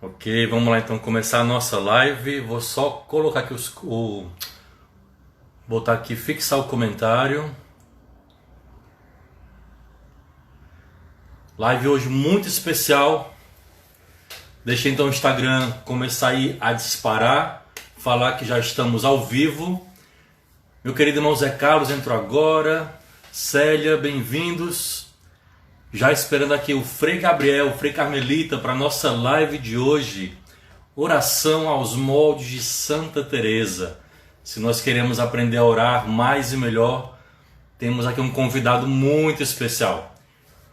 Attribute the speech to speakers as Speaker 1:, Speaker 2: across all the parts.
Speaker 1: Ok, vamos lá então começar a nossa live. Vou só colocar aqui botar aqui, fixar o comentário. Live hoje muito especial. Deixa então o Instagram começar aí a disparar, falar que já estamos ao vivo. Meu querido irmão Zé Carlos entrou agora. Célia, bem-vindos. Já esperando aqui o Frei Gabriel, o Frei Carmelita para nossa live de hoje. Oração aos moldes de Santa Teresa. Se nós queremos aprender a orar mais e melhor, temos aqui um convidado muito especial.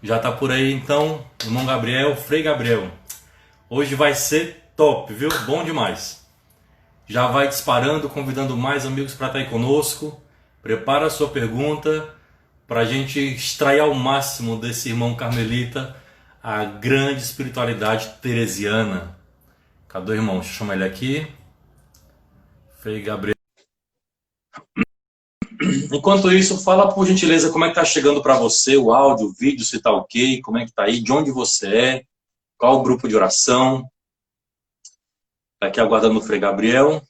Speaker 1: Já está por aí então, irmão Gabriel, Frei Gabriel. Hoje vai ser top, viu? Bom demais. Já vai disparando, convidando mais amigos para estar aí conosco. Prepara a sua pergunta para a gente extrair ao máximo desse irmão carmelita a grande espiritualidade teresiana. Cadê o irmão? Deixa eu chamar ele aqui. Frei Gabriel. Enquanto isso, fala por gentileza como é que tá chegando para você o áudio, o vídeo, se tá ok, como é que tá aí, de onde você é, qual o grupo de oração. Tá aqui aguardando o Frei Gabriel.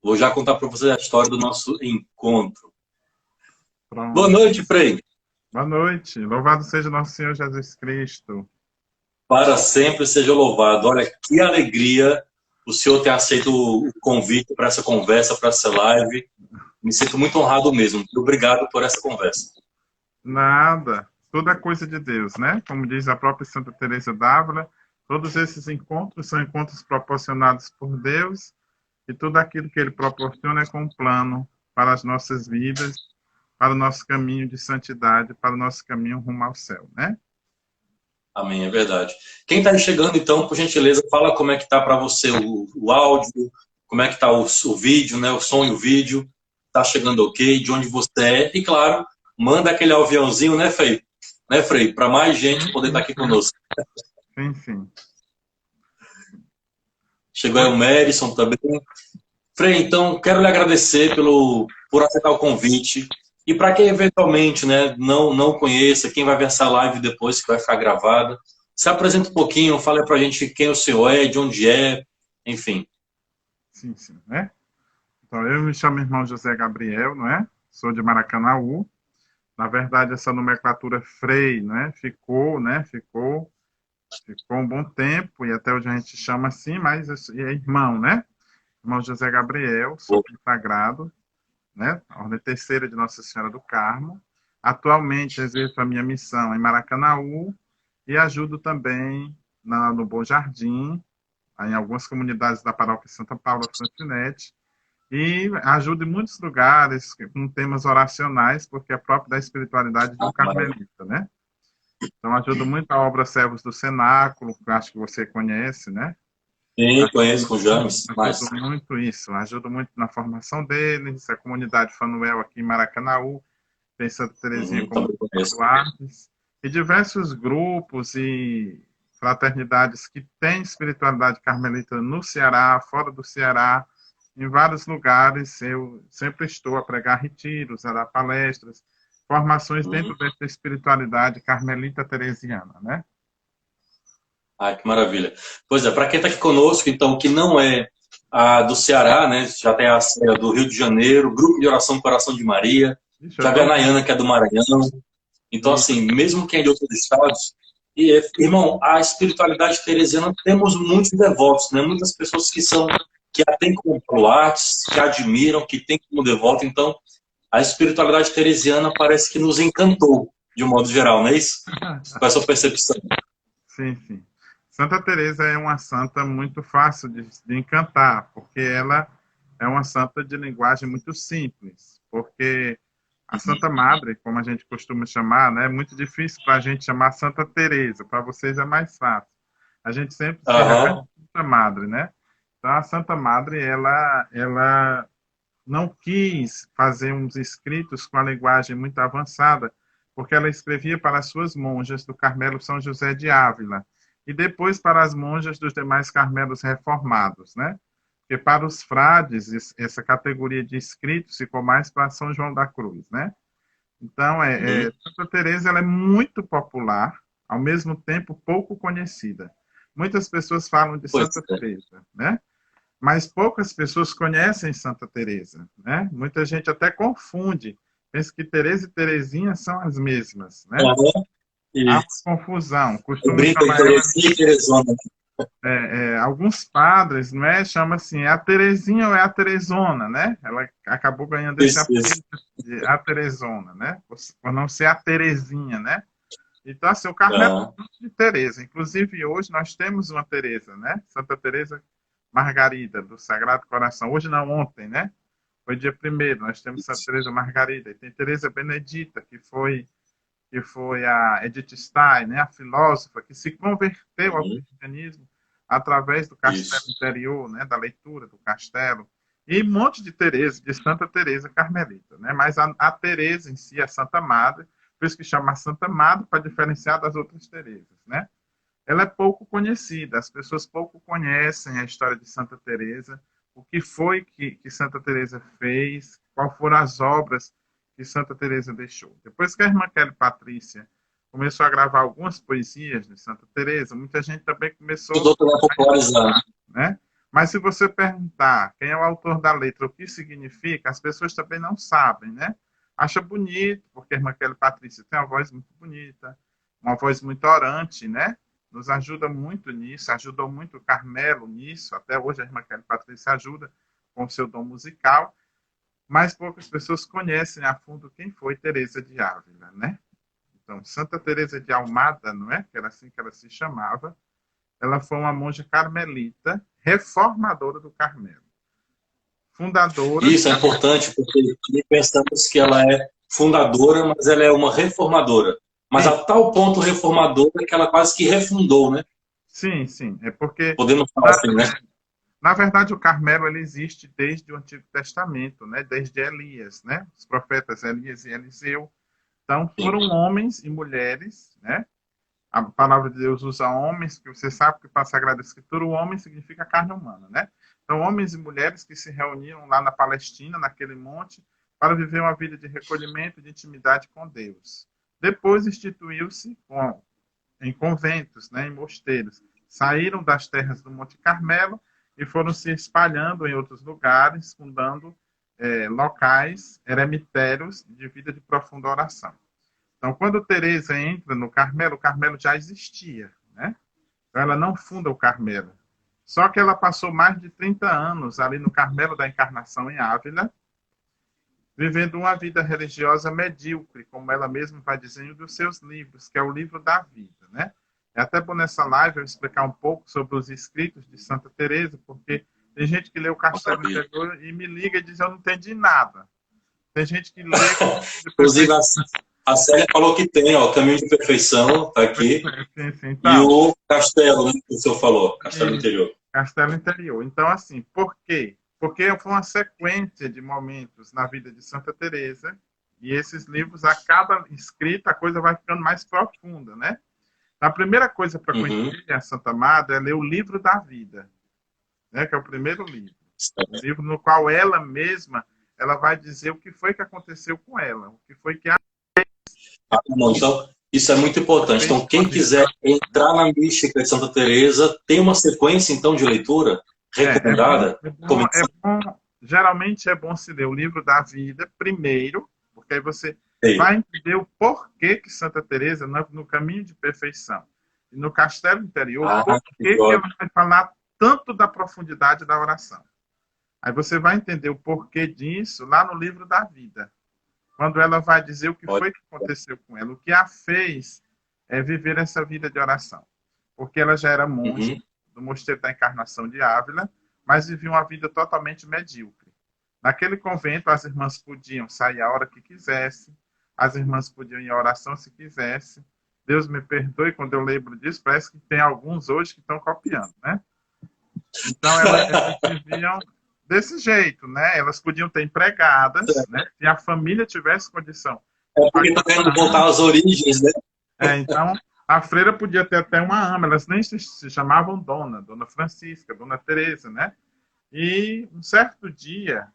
Speaker 1: Vou já contar para você a história do nosso encontro. Boa
Speaker 2: Pronto.
Speaker 1: noite, Frei.
Speaker 2: Boa noite. Louvado seja nosso Senhor Jesus Cristo.
Speaker 1: Para sempre seja louvado. Olha que alegria o senhor ter aceito o convite para essa conversa, para essa live. Me sinto muito honrado mesmo. Muito obrigado por essa conversa.
Speaker 2: Nada. Tudo é coisa de Deus, né? Como diz a própria Santa Teresa d'Ávila, todos esses encontros são encontros proporcionados por Deus e tudo aquilo que Ele proporciona é com um plano para as nossas vidas, para o nosso caminho de santidade, para o nosso caminho rumo ao céu, né?
Speaker 1: Amém, é verdade. Quem está chegando, então, por gentileza, fala como é que tá para você o áudio, como é que tá o vídeo, né? O som e o vídeo. Tá chegando ok? De onde você é? E, claro, manda aquele aviãozinho, né, Frei? Né, Frei? Para mais gente
Speaker 2: Sim,
Speaker 1: poder estar
Speaker 2: sim,
Speaker 1: aqui
Speaker 2: sim.
Speaker 1: conosco.
Speaker 2: Sim, sim.
Speaker 1: Chegou aí
Speaker 2: Pois,
Speaker 1: o Merison também. Frei, então, quero lhe agradecer por aceitar o convite. E para quem eventualmente, né, não conheça, quem vai ver essa live depois, que vai ficar gravada, se apresenta um pouquinho, fala para a gente quem o senhor é, de onde é, enfim.
Speaker 2: sim, sim, né? Então, eu me chamo irmão José Gabriel, não é? Sou de Maracanaú. Na verdade, essa nomenclatura Frei, né, ficou um bom tempo e até hoje a gente chama assim, mas é irmão, né? Irmão José Gabriel, sou consagrado, né? Ordem Terceira de Nossa Senhora do Carmo. Atualmente exerço a minha missão em Maracanaú e ajudo também no Bom Jardim, em algumas comunidades da paróquia Santa Paula Francinete, e ajuda em muitos lugares com temas oracionais, porque é próprio da espiritualidade de um
Speaker 1: Ah, maravilha.
Speaker 2: carmelita, né? Então, ajuda muito a obra Servos do Cenáculo, que eu acho que você conhece, né?
Speaker 1: Sim, conheço com o James,
Speaker 2: Ajuda
Speaker 1: mas
Speaker 2: muito isso, ajuda muito na formação deles, a comunidade Fanuel aqui em Maracanaú, tem Santa Teresinha como
Speaker 1: também conheço.
Speaker 2: baluartes, e diversos grupos e fraternidades que têm espiritualidade carmelita no Ceará, fora do Ceará, em vários lugares. Eu sempre estou a pregar retiros, a dar palestras, formações
Speaker 1: Uhum.
Speaker 2: dentro dessa espiritualidade carmelita teresiana, né?
Speaker 1: Ah, que maravilha. Pois é, para quem está aqui conosco, então, que não é do Ceará, né, já tem a Célia do Rio de Janeiro, Grupo de Oração Coração de Maria,
Speaker 2: Ixi, eu
Speaker 1: já vê a
Speaker 2: estou
Speaker 1: Nayana, que é do Maranhão. Então, assim, mesmo quem é de outros estados, irmão, a espiritualidade teresiana temos muitos devotos, né? Muitas pessoas que a têm como baluartes, que a admiram, que têm como devoto. Então, a espiritualidade teresiana parece que nos encantou, de um modo geral, não é isso? Com essa percepção.
Speaker 2: Sim, sim. Santa Teresa é uma santa muito fácil de encantar, porque ela é uma santa de linguagem muito simples, porque a Santa Madre, como a gente costuma chamar, né, é muito difícil para a gente chamar Santa Teresa, para vocês é mais fácil. A gente sempre se refere
Speaker 1: Aham.
Speaker 2: a Santa Madre, né? Então a Santa Madre, ela não quis fazer uns escritos com a linguagem muito avançada, porque ela escrevia para as suas monjas do Carmelo São José de Ávila e depois para as monjas dos demais Carmelos reformados, né? Porque para os frades, essa categoria de escritos ficou mais para São João da Cruz, né? Então,
Speaker 1: Uhum.
Speaker 2: Santa Teresa ela é muito popular, ao mesmo tempo pouco conhecida. Muitas pessoas falam de
Speaker 1: Pois
Speaker 2: Santa
Speaker 1: é.
Speaker 2: Teresa, né? Mas poucas pessoas conhecem Santa Teresa, né? Muita gente até confunde, pensa que Teresa e Terezinha são as mesmas, né?
Speaker 1: Aham,
Speaker 2: Há
Speaker 1: isso.
Speaker 2: uma confusão,
Speaker 1: Eu
Speaker 2: costumam
Speaker 1: brinco de
Speaker 2: chamar ela,
Speaker 1: Terezinha e Teresona.
Speaker 2: alguns padres, não é? Chama assim, é a Terezinha ou é a Teresona, né? Ela acabou ganhando esse
Speaker 1: Isso.
Speaker 2: apelido de a Teresona, né? Por não ser a Terezinha, né? Então, assim, o Carmelo
Speaker 1: Ah,
Speaker 2: é de Teresa. Inclusive, hoje nós temos uma Teresa, né? Santa Teresa Margarida, do Sagrado Coração. Hoje não, ontem, né? Foi dia primeiro, nós temos Santa Teresa Margarida. E tem Teresa Benedita, que foi a Edith Stein, né? A filósofa que se converteu ao
Speaker 1: uhum,
Speaker 2: cristianismo através do castelo
Speaker 1: isso.
Speaker 2: interior, né? Da leitura do castelo. E um monte de Teresa, de Santa Teresa Carmelita, né? Mas a Teresa em si, a Santa Madre, por isso que chama Santa Madre, para diferenciar das outras Teresas, né? Ela é pouco conhecida, as pessoas pouco conhecem a história de Santa Teresa, o que foi que Santa Teresa fez, quais foram as obras que Santa Teresa deixou. Depois que a irmã Kelly Patrícia começou a gravar algumas poesias de Santa Teresa, muita gente também começou
Speaker 1: Ajudou também a popularizar.
Speaker 2: a, né? Mas se você perguntar quem é o autor da letra, o que significa, as pessoas também não sabem, né? Acha bonito, porque a irmã Kelly Patrícia tem uma voz muito bonita, uma voz muito orante, né? Nos ajuda muito nisso, ajudou muito o Carmelo nisso, até hoje a irmã Kelly Patrícia ajuda com o seu dom musical, mas poucas pessoas conhecem a fundo quem foi Teresa de Ávila, né? Então, Santa Teresa de Almada, não é? Que era assim que ela se chamava, ela foi uma monja carmelita, reformadora do Carmelo, fundadora.
Speaker 1: Isso é importante, porque pensamos que ela é fundadora, mas ela é uma reformadora. Mas
Speaker 2: Sim,
Speaker 1: a tal ponto reformadora que ela quase que refundou, né?
Speaker 2: sim, sim. É porque,
Speaker 1: Podemos falar
Speaker 2: na,
Speaker 1: assim, né?
Speaker 2: na verdade, o Carmelo ele existe desde o Antigo Testamento, né? Desde Elias, né? Os profetas Elias e Eliseu. Então,
Speaker 1: Sim.
Speaker 2: foram homens e mulheres, né? A palavra de Deus usa homens, que você sabe que para a Sagrada Escritura o homem significa carne humana, né? Então, homens e mulheres que se reuniram lá na Palestina, naquele monte, para viver uma vida de recolhimento e de intimidade com Deus. Depois instituiu-se em conventos, né, em mosteiros. Saíram das terras do Monte Carmelo e foram se espalhando em outros lugares, fundando locais eremitérios de vida de profunda oração. Então, quando Teresa entra no Carmelo, o Carmelo já existia, né? Então, ela não funda o Carmelo. Só que ela passou mais de 30 anos ali no Carmelo da Encarnação em Ávila, vivendo uma vida religiosa medíocre, como ela mesma vai dizendo dos seus livros, que é o livro da vida, né? É até bom nessa live eu explicar um pouco sobre os escritos de Santa Teresa, porque tem gente que lê o Castelo
Speaker 1: Maravilha.
Speaker 2: Interior e me liga e diz eu não entendi nada. Tem gente que lê o de
Speaker 1: Inclusive,
Speaker 2: perfeição.
Speaker 1: a Célia falou que tem, ó, Caminho de Perfeição, tá aqui,
Speaker 2: Sim, sim.
Speaker 1: e
Speaker 2: Então,
Speaker 1: o Castelo, né, que o senhor falou, Castelo
Speaker 2: e
Speaker 1: Interior.
Speaker 2: Castelo Interior. Então, assim, por quê? Porque foi uma sequência de momentos na vida de Santa Teresa e esses livros, a cada escrita, a coisa vai ficando mais profunda, né? A primeira coisa para
Speaker 1: Uhum.
Speaker 2: conhecer a Santa Amada é ler o livro da vida, né? Que é o primeiro livro. O livro no qual ela mesma ela vai dizer o que foi que aconteceu com ela, o que foi que ela
Speaker 1: Ah, bom, então, isso é muito importante.
Speaker 2: fez
Speaker 1: Então,
Speaker 2: com a
Speaker 1: quem
Speaker 2: vida.
Speaker 1: quiser entrar na mística de Santa Teresa, tem uma sequência, então, de leitura
Speaker 2: É bom,
Speaker 1: recomendada? Começando
Speaker 2: geralmente é bom se ler o livro da vida primeiro, porque aí você
Speaker 1: aí.
Speaker 2: vai entender o porquê que Santa Teresa no caminho de perfeição e no castelo interior,
Speaker 1: Ah, que
Speaker 2: porquê que ela
Speaker 1: ótimo.
Speaker 2: vai falar tanto da profundidade da oração. Aí você vai entender o porquê disso lá no livro da vida, quando ela vai dizer o que foi que aconteceu com ela, o que a fez viver essa vida de oração. Porque ela já era monja
Speaker 1: Uhum.
Speaker 2: do Mosteiro da Encarnação de Ávila, mas vivia uma vida totalmente medíocre. Naquele convento, as irmãs podiam sair a hora que quisessem, as irmãs podiam ir à oração se quisessem. Deus me perdoe quando eu lembro disso, parece que tem alguns hoje que estão copiando, né? Então, elas viviam desse jeito, né? Elas podiam ter empregadas, né? Se a família tivesse condição
Speaker 1: É
Speaker 2: de
Speaker 1: porque
Speaker 2: pagar
Speaker 1: está querendo
Speaker 2: uma
Speaker 1: voltar
Speaker 2: ama,
Speaker 1: às origens, né?
Speaker 2: então a freira podia ter até uma ama, elas nem se chamavam Dona Francisca, Dona Teresa, né? E um certo dia,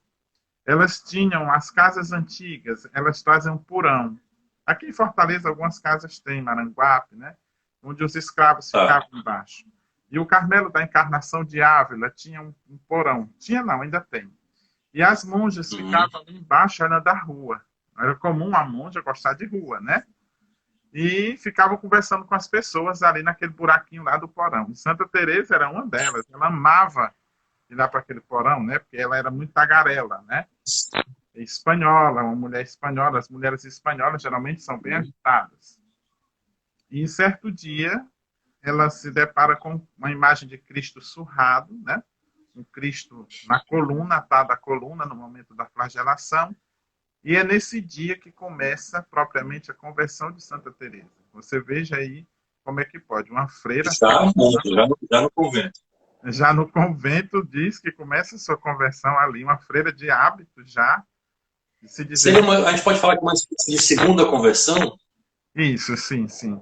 Speaker 2: elas tinham as casas antigas, elas trazem um porão. Aqui em Fortaleza, algumas casas têm, Maranguape, né? Onde os escravos
Speaker 1: Tá.
Speaker 2: ficavam embaixo. E o Carmelo da Encarnação de Ávila tinha um porão. Tinha não, ainda tem. E as monjas ficavam ali embaixo, era da rua. Era comum a monja gostar de rua, né? E ficavam conversando com as pessoas ali naquele buraquinho lá do porão. E Santa Teresa era uma delas. Ela amava ir lá para aquele porão, né? Porque ela era muito tagarela, né? Espanhola, uma mulher espanhola. As mulheres espanholas geralmente são bem agitadas. E certo dia ela se depara com uma imagem de Cristo surrado, né? Um Cristo na coluna, atado à coluna no momento da flagelação. E é nesse dia que começa propriamente a conversão de Santa Teresa. Você veja aí como é que pode uma freira
Speaker 1: Já no convento.
Speaker 2: já no convento diz que começa a sua conversão ali, uma freira de hábito já, de se dizer...
Speaker 1: A gente pode falar que uma espécie de segunda conversão?
Speaker 2: Isso, sim, sim.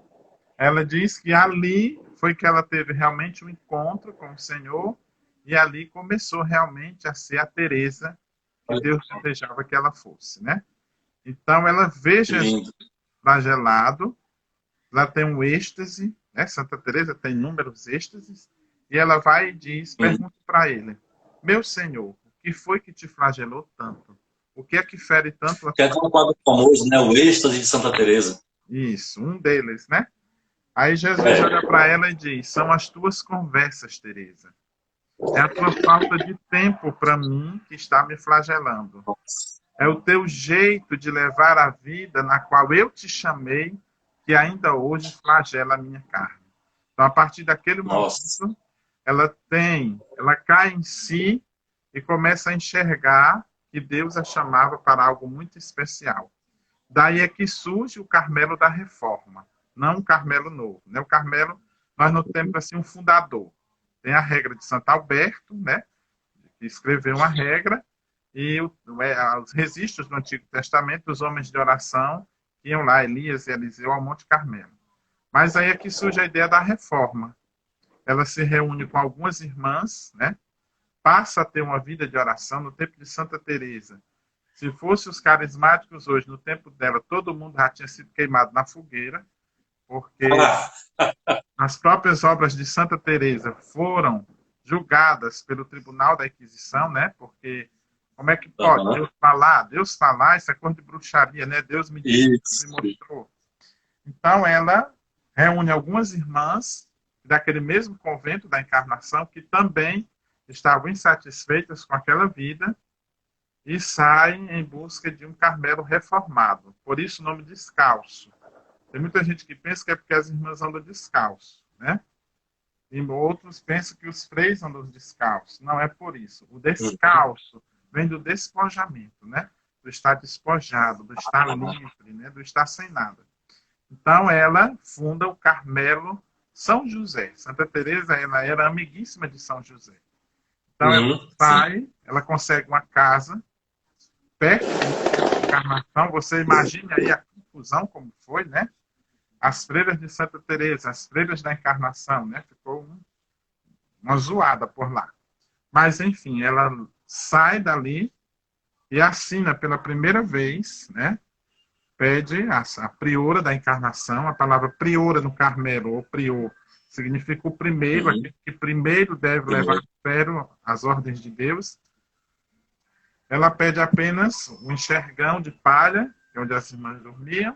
Speaker 2: Ela diz que ali foi que ela teve realmente um encontro com o Senhor e ali começou realmente a ser a Teresa que Deus desejava que ela fosse, né? Então ela vê Jesus flagelado, ela tem um êxtase, né? Santa Teresa tem inúmeros êxtases, e ela vai e diz, pergunta para ele: meu Senhor, o que foi que te flagelou tanto? O que é que fere tanto a
Speaker 1: Que é um quadro famoso, né? O êxtase de Santa Teresa.
Speaker 2: Isso, um deles, né? Aí Jesus olha para ela e diz: são as tuas conversas, Teresa. É a tua falta de tempo para mim que está me flagelando. É o teu jeito de levar a vida na qual eu te chamei que ainda hoje flagela a minha carne. Então, a partir daquele momento, ela cai em si e começa a enxergar que Deus a chamava para algo muito especial. Daí é que surge o Carmelo da Reforma, não o Carmelo novo. Né? O Carmelo, nós não temos assim um fundador. Tem a regra de Santo Alberto, né? Que escreveu uma regra, e os registros do Antigo Testamento, os homens de oração iam lá, Elias e Eliseu, ao Monte Carmelo. Mas aí é que surge a ideia da reforma. Ela se reúne com algumas irmãs, né? Passa a ter uma vida de oração no tempo de Santa Teresa. Se fosse os carismáticos hoje, no tempo dela, todo mundo já tinha sido queimado na fogueira, porque as próprias obras de Santa Teresa foram julgadas pelo Tribunal da Inquisição, né? Porque como é que pode Deus falar? Deus falar, isso é coisa de bruxaria, né? Deus me disse, me mostrou. Então ela reúne algumas irmãs daquele mesmo convento da Encarnação que também estavam insatisfeitas com aquela vida e saem em busca de um Carmelo reformado. Por isso o nome descalço. Tem muita gente que pensa que é porque as irmãs andam descalço, né? E outros pensam que os freis andam descalços. Não é por isso. O descalço vem do despojamento, né? Do estar despojado, do estar livre, né? Do estar sem nada. Então ela funda o Carmelo São José. Santa Teresa, ela era amiguíssima de São José. Então ela sai, ela consegue uma casa perto da Encarnação. Você imagina aí a confusão como foi, né? As freiras de Santa Teresa, as freiras da Encarnação, né? Ficou uma zoada por lá. Mas, enfim, ela sai dali e assina pela primeira vez, né? Pede a priora da Encarnação. A palavra priora no Carmelo, ou prior, significa o primeiro, aquele que primeiro deve levar a sério as ordens de Deus. Ela pede apenas um enxergão de palha, que é onde as irmãs dormiam,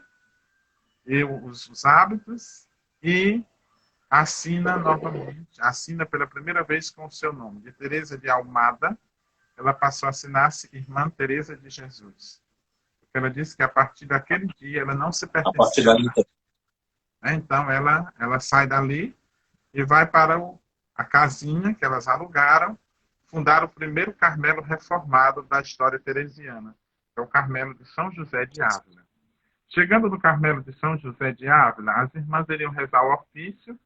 Speaker 2: e os hábitos, e assina novamente, assina pela primeira vez com o seu nome, de Teresa de Almada. Ela passou a assinar-se Irmã Teresa de Jesus. Porque ela disse que a partir daquele dia ela não se pertencia. Então ela sai dali e vai para a casinha que elas alugaram, fundar o primeiro Carmelo reformado da história teresiana, que é o Carmelo de São José de Ávila. Chegando no Carmelo de São José de Ávila, as irmãs iriam rezar o ofício,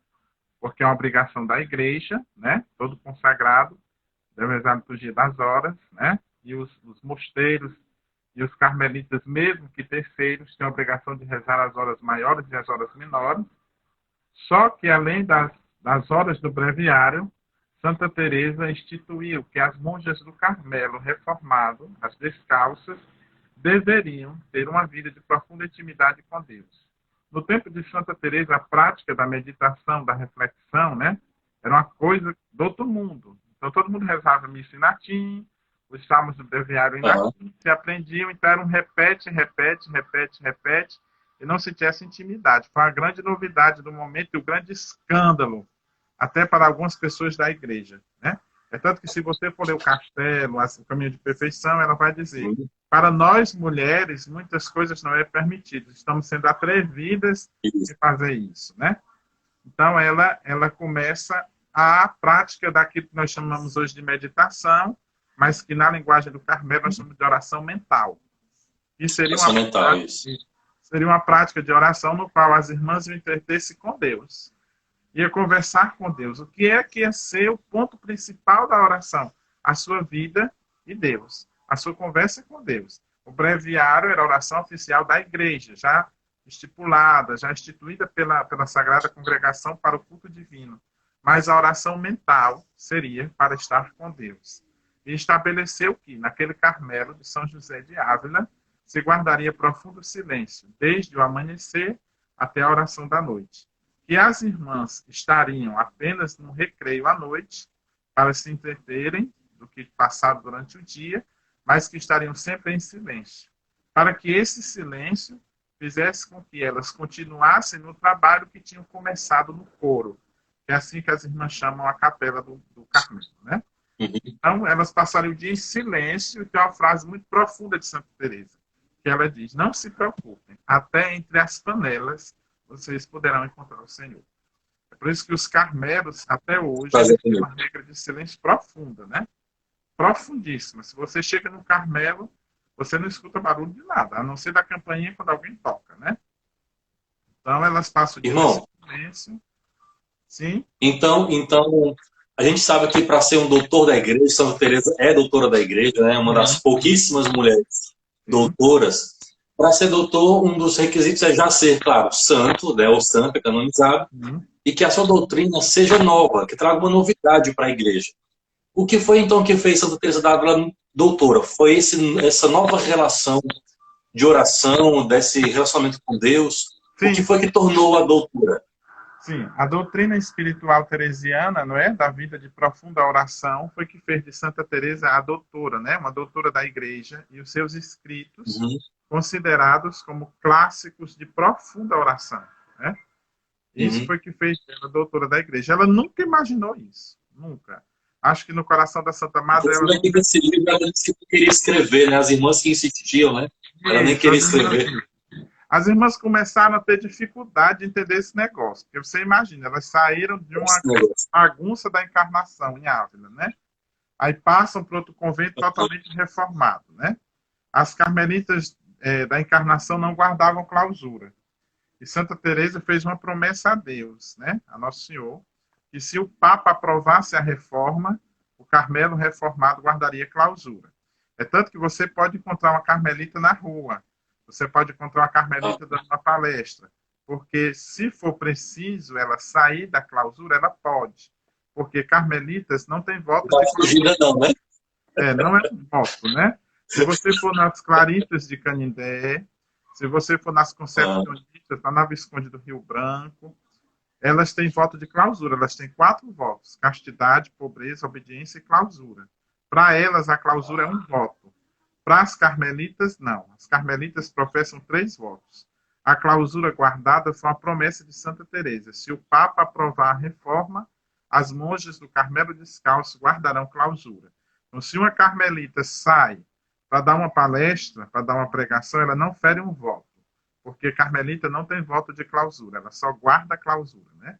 Speaker 2: porque é uma obrigação da igreja, né? Todo consagrado deve rezar a liturgia das horas, né? E os mosteiros e os carmelitas, mesmo que terceiros, têm a obrigação de rezar as horas maiores e as horas menores. Só que, além das horas do breviário, Santa Teresa instituiu que as monjas do Carmelo reformado, as descalças, deveriam ter uma vida de profunda intimidade com Deus. No tempo de Santa Teresa, a prática da meditação, da reflexão, né, Era uma coisa do outro mundo. Então, todo mundo rezava missa em latim, os salmos do breviário em
Speaker 3: Aham.
Speaker 2: latim, se aprendiam, então era um repete, repete, repete, repete, e não se tinha essa intimidade. Foi a grande novidade do momento e o grande escândalo, até para algumas pessoas da igreja, né? É tanto que se você for ler o Castelo, o Caminho de Perfeição, ela vai dizer,
Speaker 3: Uhum.
Speaker 2: para nós mulheres, muitas coisas não é permitido, estamos sendo atrevidas
Speaker 3: Isso.
Speaker 2: em fazer isso, né? Então, ela começa a prática daquilo que nós chamamos hoje de meditação, mas que na linguagem do Carmelo nós chamamos de oração mental. E
Speaker 3: Oração mental, isso.
Speaker 2: seria uma prática de oração no qual as irmãs iam entreter-se com Deus. Ia conversar com Deus. O que ia ser o ponto principal da oração? A sua vida e Deus. A sua conversa com Deus. O breviário era a oração oficial da igreja, já estipulada, já instituída pela Sagrada Congregação para o culto divino. Mas a oração mental seria para estar com Deus. E estabeleceu que, naquele Carmelo de São José de Ávila, se guardaria profundo silêncio, desde o amanhecer até a oração da noite. Que as irmãs estariam apenas no recreio à noite, para se entreterem do que passado durante o dia, mas que estariam sempre em silêncio. Para que esse silêncio fizesse com que elas continuassem no trabalho que tinham começado no coro, que é assim que as irmãs chamam a capela do Carmelo, né?
Speaker 3: Uhum.
Speaker 2: Então, elas passariam o dia em silêncio, e tem uma frase muito profunda de Santa Teresa, que ela diz, não se preocupem, até entre as panelas vocês poderão encontrar o Senhor. É por isso que os carmelos, até hoje, têm uma regra de silêncio profunda, né? Profundíssima. Se você chega no Carmelo, você não escuta barulho de nada, a não ser da campainha quando alguém toca, né? Então, elas passam o dia
Speaker 3: Irmão,
Speaker 2: em silêncio. Sim?
Speaker 3: então, a gente sabe que para ser um doutor da igreja, Santa Teresa é doutora da igreja, né? Uma das pouquíssimas mulheres doutoras. Para ser doutor, um dos requisitos é já ser, claro, santo, né? Ou santa, canonizado, e que a sua doutrina seja nova, que traga uma novidade para a igreja. O que foi então que fez Santa Teresa d'Ávila doutora? Foi essa nova relação de oração, desse relacionamento com Deus?
Speaker 2: Sim.
Speaker 3: O que foi que tornou a doutora?
Speaker 2: Sim, a doutrina espiritual teresiana, não é, da vida de profunda oração, foi que fez de Santa Teresa a doutora, né, uma doutora da Igreja, e os seus escritos considerados como clássicos de profunda oração, né? Isso foi que fez ela doutora da Igreja. Ela nunca imaginou isso, nunca. Acho que no coração da Santa Madre ela
Speaker 3: nunca... Esse livro ela disse que não queria escrever, né? As irmãs que insistiam, né? Ela nem queria escrever.
Speaker 2: As irmãs começaram a ter dificuldade de entender esse negócio. Porque você imagina, elas saíram de uma bagunça da encarnação em Ávila, né? Aí passam para outro convento totalmente reformado, né? As carmelitas da encarnação não guardavam clausura. E Santa Teresa fez uma promessa a Deus, né? A Nosso Senhor, que se o Papa aprovasse a reforma, o Carmelo reformado guardaria clausura. É tanto que você pode encontrar uma carmelita na rua. Você pode encontrar uma carmelita dando uma palestra, porque se for preciso ela sair da clausura, ela pode, porque carmelitas não tem voto de
Speaker 3: clausura. Não, né?
Speaker 2: Não é voto, né? Se você for nas Claritas de Canindé, se você for nas Concepcionistas, na Visconde do Rio Branco, elas têm voto de clausura, elas têm 4 votos, castidade, pobreza, obediência e clausura. Para elas, a clausura é um voto. Para as carmelitas, não. As carmelitas professam 3 votos. A clausura guardada foi uma promessa de Santa Teresa. Se o Papa aprovar a reforma, as monjas do Carmelo Descalço guardarão clausura. Então, se uma carmelita sai para dar uma palestra, para dar uma pregação, ela não fere um voto, porque carmelita não tem voto de clausura, ela só guarda a clausura, né?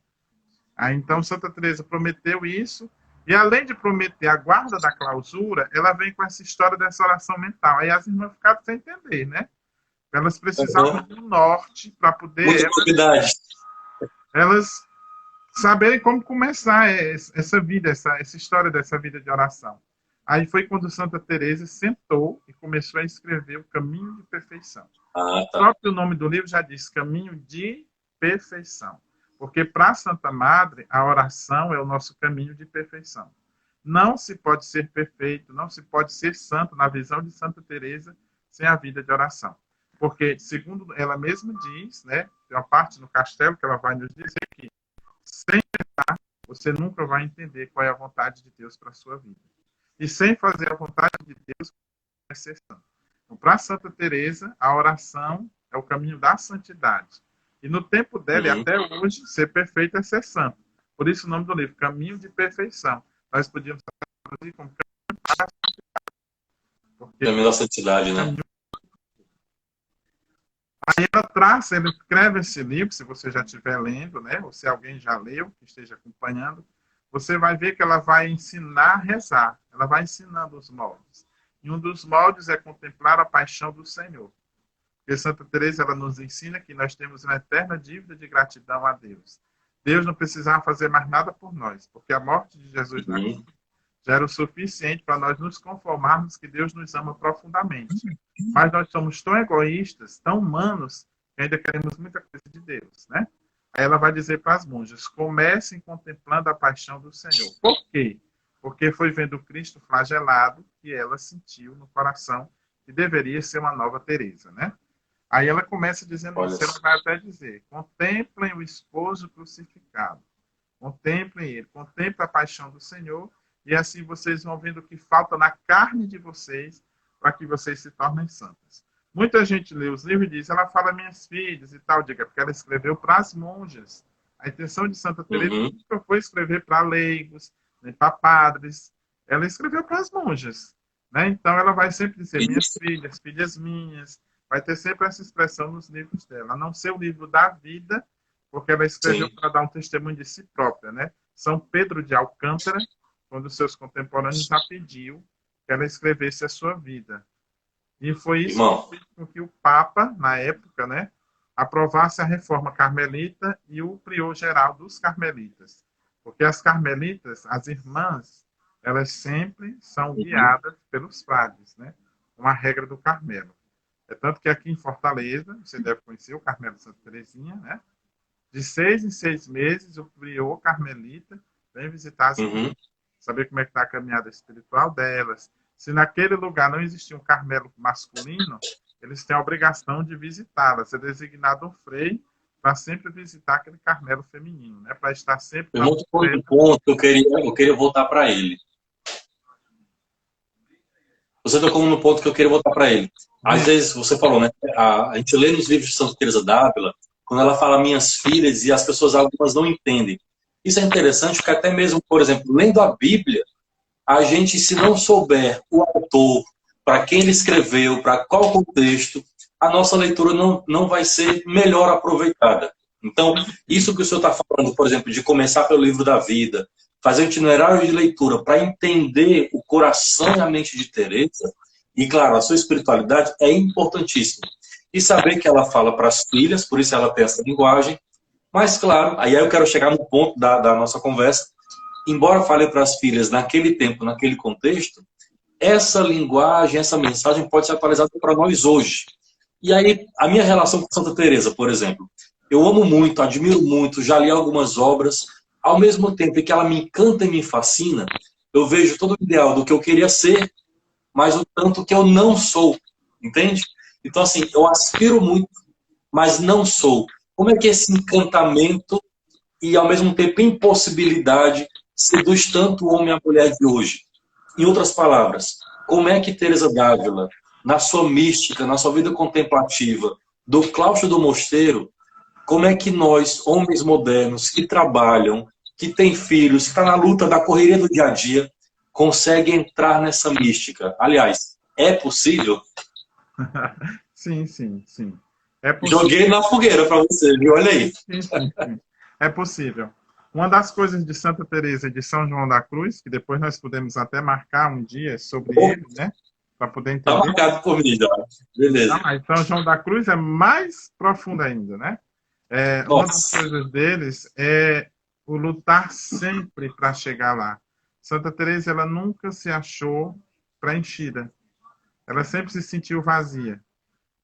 Speaker 2: Aí, então, Santa Teresa prometeu isso. E além de prometer a guarda da clausura, ela vem com essa história dessa oração mental. Aí as irmãs ficaram sem entender, né? Elas precisavam de um norte para poder elas saberem como começar essa vida, essa história dessa vida de oração. Aí foi quando Santa Teresa sentou e começou a escrever o Caminho de Perfeição. O próprio nome do livro já diz Caminho de Perfeição. Porque para Santa Madre, a oração é o nosso caminho de perfeição. Não se pode ser perfeito, não se pode ser santo, na visão de Santa Teresa, sem a vida de oração. Porque, segundo ela mesma diz, né, tem uma parte no Castelo que ela vai nos dizer que sem rezar, você nunca vai entender qual é a vontade de Deus para a sua vida. E sem fazer a vontade de Deus, vai ser santo. Então, para Santa Teresa, a oração é o caminho da santidade. E no tempo dela, e até hoje, ser perfeito é ser santo. Por isso o nome do livro, Caminho de Perfeição. Nós podíamos traduzir como
Speaker 3: caminho da santidade, né?
Speaker 2: Aí ela traça, ela escreve esse livro, se você já estiver lendo, né? Ou se alguém já leu, que esteja acompanhando, você vai ver que ela vai ensinar a rezar. Ela vai ensinando os moldes. E um dos moldes é contemplar a paixão do Senhor. Porque Santa Teresa ela nos ensina que nós temos uma eterna dívida de gratidão a Deus. Deus não precisava fazer mais nada por nós, porque a morte de Jesus na cruz já era o suficiente para nós nos conformarmos que Deus nos ama profundamente. Mas nós somos tão egoístas, tão humanos, que ainda queremos muita coisa de Deus, né? Aí ela vai dizer para as monjas, comecem contemplando a paixão do Senhor. Por quê? Porque foi vendo o Cristo flagelado que ela sentiu no coração que deveria ser uma nova Teresa, né? Aí ela começa dizendo isso, ela vai até dizer, contemplem o esposo crucificado, contemplem ele, contemplem a paixão do Senhor, e assim vocês vão vendo o que falta na carne de vocês para que vocês se tornem santas. Muita gente lê os livros e diz, ela fala minhas filhas e tal, diga, porque ela escreveu para as monjas. A intenção de Santa Teresa nunca foi escrever para leigos, nem para padres. Ela escreveu para as monjas, né? Então ela vai sempre dizer, minhas filhas, filhas minhas, vai ter sempre essa expressão nos livros dela, a não ser o livro da vida, porque ela escreveu para dar um testemunho de si própria, né? São Pedro de Alcântara, quando seus contemporâneos já pediu que ela escrevesse a sua vida. E foi isso que fez com que o Papa, na época, né, aprovasse a reforma carmelita e o prior geral dos carmelitas. Porque as carmelitas, as irmãs, elas sempre são guiadas pelos padres, né? Uma regra do Carmelo. É tanto que aqui em Fortaleza, você deve conhecer o Carmelo Santa Teresinha, né? De 6 em 6 meses, o prior carmelita vem visitar as irmãs, saber como é que está a caminhada espiritual delas. Se naquele lugar não existia um Carmelo masculino, eles têm a obrigação de visitá-las. É designado um frei para sempre visitar aquele Carmelo feminino, né? Para estar sempre...
Speaker 3: Tem outro ponto que eu queria voltar para ele. Você tocou no ponto que eu queria voltar para ele. Às vezes, você falou, né? A gente lê nos livros de Santa Teresa d'Ávila, quando ela fala minhas filhas, e as pessoas algumas não entendem. Isso é interessante, porque até mesmo, por exemplo, lendo a Bíblia, a gente, se não souber o autor, para quem ele escreveu, para qual contexto, a nossa leitura não vai ser melhor aproveitada. Então, isso que o senhor está falando, por exemplo, de começar pelo livro da vida, fazer um itinerário de leitura para entender o coração e a mente de Teresa, e, claro, a sua espiritualidade é importantíssimo. E saber que ela fala para as filhas, por isso ela tem essa linguagem, mas, claro, aí eu quero chegar no ponto da nossa conversa, embora fale para as filhas naquele tempo, naquele contexto, essa linguagem, essa mensagem pode ser atualizada para nós hoje. E aí, a minha relação com Santa Teresa, por exemplo, eu amo muito, admiro muito, já li algumas obras, ao mesmo tempo em que ela me encanta e me fascina, eu vejo todo o ideal do que eu queria ser, mas o tanto que eu não sou, entende? Então, assim, eu aspiro muito, mas não sou. Como é que esse encantamento e, ao mesmo tempo, impossibilidade seduz tanto o homem e a mulher de hoje? Em outras palavras, como é que Teresa d'Ávila, na sua mística, na sua vida contemplativa, do claustro do mosteiro, como é que nós, homens modernos, que trabalham, que têm filhos, que estão na luta da correria do dia a dia, conseguem entrar nessa mística? Aliás, é possível?
Speaker 2: Sim, sim, sim. É possível.
Speaker 3: Joguei na fogueira para você, viu? Olha aí.
Speaker 2: Sim, sim, sim. É possível. Uma das coisas de Santa Teresa e de São João da Cruz, que depois nós podemos até marcar um dia sobre ele, né? Para poder entender.
Speaker 3: Está marcado por mim, já. Beleza.
Speaker 2: Mas São João da Cruz é mais profundo ainda, né? Uma das coisas deles é o lutar sempre para chegar lá. Santa Teresa, ela nunca se achou preenchida. Ela sempre se sentiu vazia.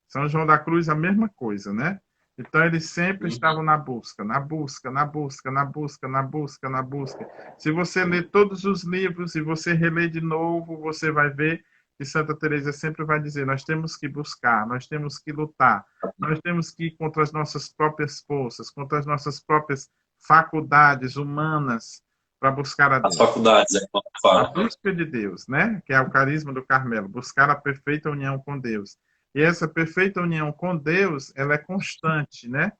Speaker 2: São João da Cruz, a mesma coisa, né? Então, eles sempre estavam na busca, na busca, na busca, na busca, na busca, na busca. Se você ler todos os livros e você reler de novo, você vai ver que Santa Teresa sempre vai dizer, nós temos que buscar, nós temos que lutar, nós temos que ir contra as nossas próprias forças, contra as nossas próprias faculdades humanas, para buscar a
Speaker 3: As
Speaker 2: Deus.
Speaker 3: faculdades, é como
Speaker 2: A
Speaker 3: fala.
Speaker 2: busca de Deus, né? Que é o carisma do Carmelo, buscar a perfeita união com Deus. E essa perfeita união com Deus, ela é constante, né?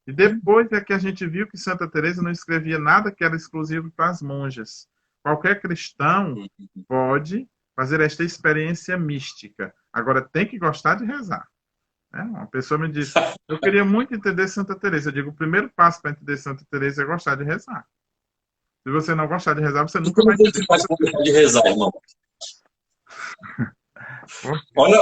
Speaker 2: E depois é que a gente viu que Santa Teresa não escrevia nada que era exclusivo para as monjas. Qualquer cristão pode fazer esta experiência mística. Agora tem que gostar de rezar, né? Uma pessoa me disse: eu queria muito entender Santa Teresa. Eu digo: o primeiro passo para entender Santa Teresa é gostar de rezar. Se você não gostar de rezar, você
Speaker 3: E
Speaker 2: nunca
Speaker 3: como
Speaker 2: vai
Speaker 3: é que a
Speaker 2: entender
Speaker 3: gente faz
Speaker 2: Santa
Speaker 3: para
Speaker 2: Teresa.
Speaker 3: deixar de rezar, irmão?
Speaker 2: Por quê?
Speaker 3: Olha,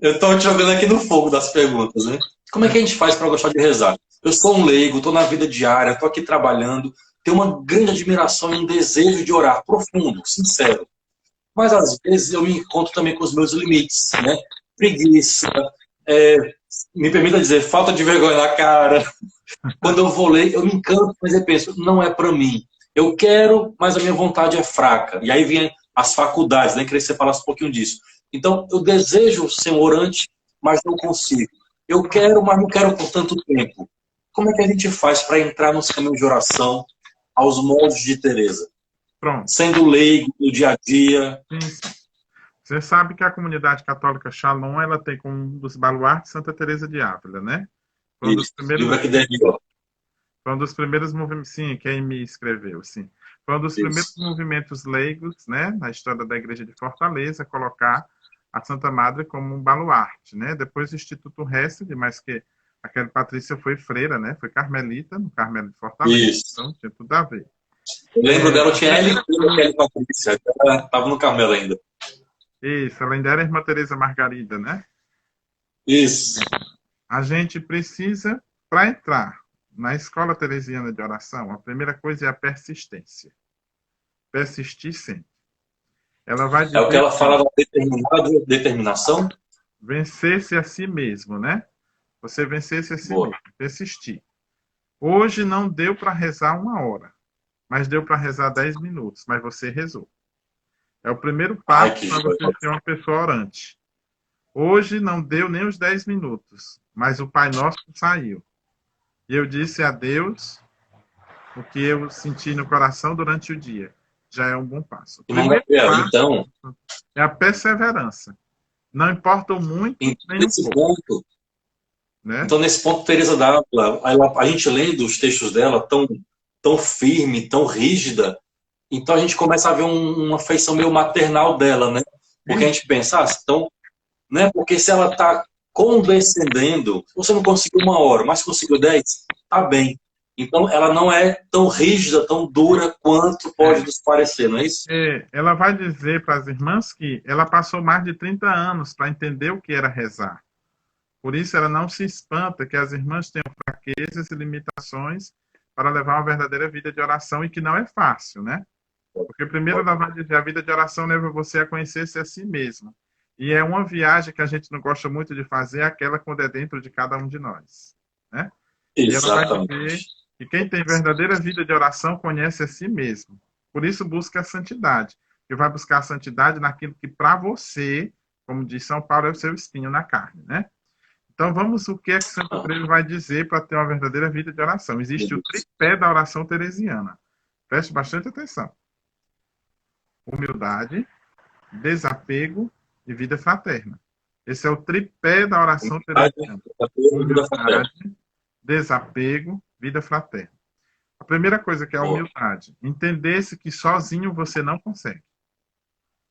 Speaker 3: eu tô te jogando aqui no fogo das perguntas, né? Como é que a gente faz para gostar de rezar? Eu sou um leigo, estou na vida diária, estou aqui trabalhando, tenho uma grande admiração e um desejo de orar profundo, sincero. Mas às vezes eu me encontro também com os meus limites, né? Preguiça, é, me permita dizer, falta de vergonha na cara. Quando eu vou ler, eu me encanto, mas eu penso, não é para mim. Eu quero, mas a minha vontade é fraca. E aí vem as faculdades, né? Queria que você falasse um pouquinho disso. Então, eu desejo ser um orante, mas não consigo. Eu quero, mas não quero por tanto tempo. Como é que a gente faz para entrar nos caminhos de oração aos moldes de Teresa?
Speaker 2: Pronto.
Speaker 3: Sendo leigo no dia a dia.
Speaker 2: Sim, sim. Você sabe que a comunidade católica Shalom, ela tem como um dos baluartes Santa Teresa de Ávila, né? Foi um dos
Speaker 3: Isso,
Speaker 2: primeiros,
Speaker 3: livro aqui dentro, ó.
Speaker 2: foi um dos primeiros movimentos, sim, quem me escreveu, sim. Foi um dos primeiros
Speaker 3: Isso.
Speaker 2: movimentos leigos, né, na história da Igreja de Fortaleza, colocar a Santa Madre como um baluarte, né? Depois o Instituto Hesed, mas que aquela Patrícia foi freira, né? Foi carmelita, no Carmelo de Fortaleza,
Speaker 3: Isso.
Speaker 2: então tinha tudo a ver.
Speaker 3: Eu lembro dela, eu
Speaker 2: A
Speaker 3: tinha LP
Speaker 2: primeira
Speaker 3: da
Speaker 2: coisa,
Speaker 3: Kelly Patrícia. Ela estava no Carmelo ainda.
Speaker 2: isso, ela ainda era a irmã Teresa Margarida, né?
Speaker 3: Isso.
Speaker 2: A gente precisa, para entrar na escola teresiana de oração, a primeira coisa é a persistência. Persistir sempre. Ela vai
Speaker 3: É o que
Speaker 2: dizer
Speaker 3: ela fala da determinação.
Speaker 2: vencer-se a si mesmo, né? Você vencer-se a si
Speaker 3: Boa.
Speaker 2: mesmo, persistir. Hoje não deu para rezar 1 hora, mas deu para rezar 10 minutos, mas você rezou. É o primeiro
Speaker 3: Ai,
Speaker 2: passo
Speaker 3: que
Speaker 2: para
Speaker 3: joia.
Speaker 2: você ser uma pessoa orante. Hoje não deu nem os 10 minutos, mas o Pai Nosso saiu. E eu disse a Deus o que eu senti no coração durante o dia. Já é um bom passo. O
Speaker 3: Irmão
Speaker 2: primeiro
Speaker 3: Gabriel,
Speaker 2: passo
Speaker 3: então,
Speaker 2: é a perseverança. Não importa o muito nem o
Speaker 3: nesse
Speaker 2: pouco,
Speaker 3: ponto,
Speaker 2: né?
Speaker 3: então, nesse ponto, Teresa d'Ávila, a gente lendo os textos dela tão firme, tão rígida, então a gente começa a ver uma feição meio maternal dela, né? Porque a
Speaker 2: E
Speaker 3: gente pensa, então, né? Porque se ela está condescendendo, você não conseguiu 1 hora, mas conseguiu 10, tá bem. Então, ela não é tão rígida, tão dura quanto pode nos parecer, não é isso?
Speaker 2: ela vai dizer para as irmãs que ela passou mais de 30 anos para entender o que era rezar. Por isso, ela não se espanta que as irmãs tenham fraquezas e limitações para levar uma verdadeira vida de oração e que não é fácil, né? Porque primeiro ela vai dizer, a vida de oração leva você a conhecer-se a si mesmo. E é uma viagem que a gente não gosta muito de fazer, aquela quando é dentro de cada um de nós, né? E ela vai dizer
Speaker 3: Exatamente.
Speaker 2: que quem tem verdadeira vida de oração conhece a si mesmo. Por isso busca a santidade. E vai buscar a santidade naquilo que para você, como diz São Paulo, é o seu espinho na carne, né? Então vamos, o que é que Santa Teresa vai dizer para ter uma verdadeira vida de oração? Existe o tripé da oração teresiana. Preste bastante atenção. Humildade, desapego e vida fraterna. Esse é o tripé da oração teresiana. Humildade, desapego, vida fraterna. A primeira coisa que é a humildade. Entender-se que sozinho você não consegue.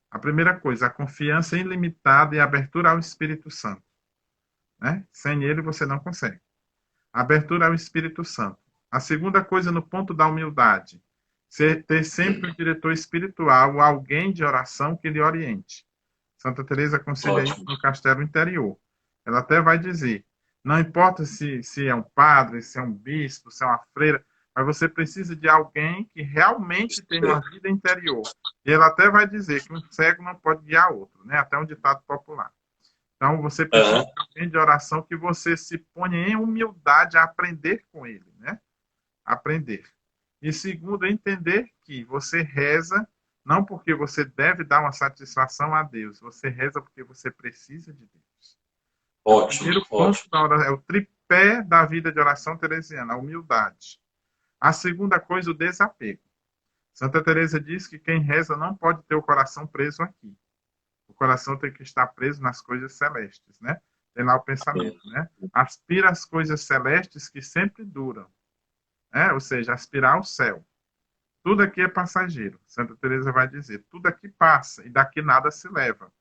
Speaker 2: A primeira coisa, a confiança ilimitada e a abertura ao Espírito Santo, né? Sem ele você não consegue. A abertura ao Espírito Santo. A segunda coisa no ponto da humildade, ter sempre um diretor espiritual, alguém de oração que lhe oriente. Santa Teresa aconselha isso no Castelo Interior. Ela até vai dizer, não importa se é um padre, se é um bispo, se é uma freira, mas você precisa de alguém que realmente tenha uma vida interior. E ela até vai dizer que um cego não pode guiar outro, né? Até um ditado popular. Então, você precisa de alguém de oração que você se ponha em humildade a aprender com ele, né? Aprender. E segundo, entender que você reza não porque você deve dar uma satisfação a Deus, você reza porque você precisa de Deus. O primeiro ponto da oração é o tripé da vida de oração teresiana, a humildade. A segunda coisa, o desapego. Santa Teresa diz que quem reza não pode ter o coração preso aqui. O coração tem que estar preso nas coisas celestes, né? Tem lá o pensamento, né? Aspira às coisas celestes que sempre duram, né? Ou seja, aspirar ao céu. Tudo aqui é passageiro. Santa Teresa vai dizer, tudo aqui passa e daqui nada se leva.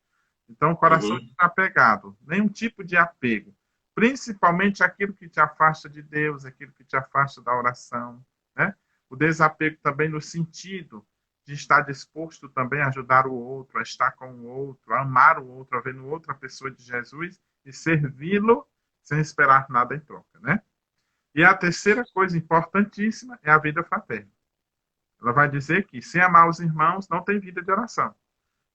Speaker 2: Então, o coração está apegado, nenhum tipo de apego, principalmente aquilo que te afasta de Deus, aquilo que te afasta da oração, né? O desapego também no sentido de estar disposto também a ajudar o outro, a estar com o outro, a amar o outro, a ver no outro a pessoa de Jesus e servi-lo sem esperar nada em troca, né? E a terceira coisa importantíssima é a vida fraterna. Ela vai dizer que sem amar os irmãos não tem vida de oração.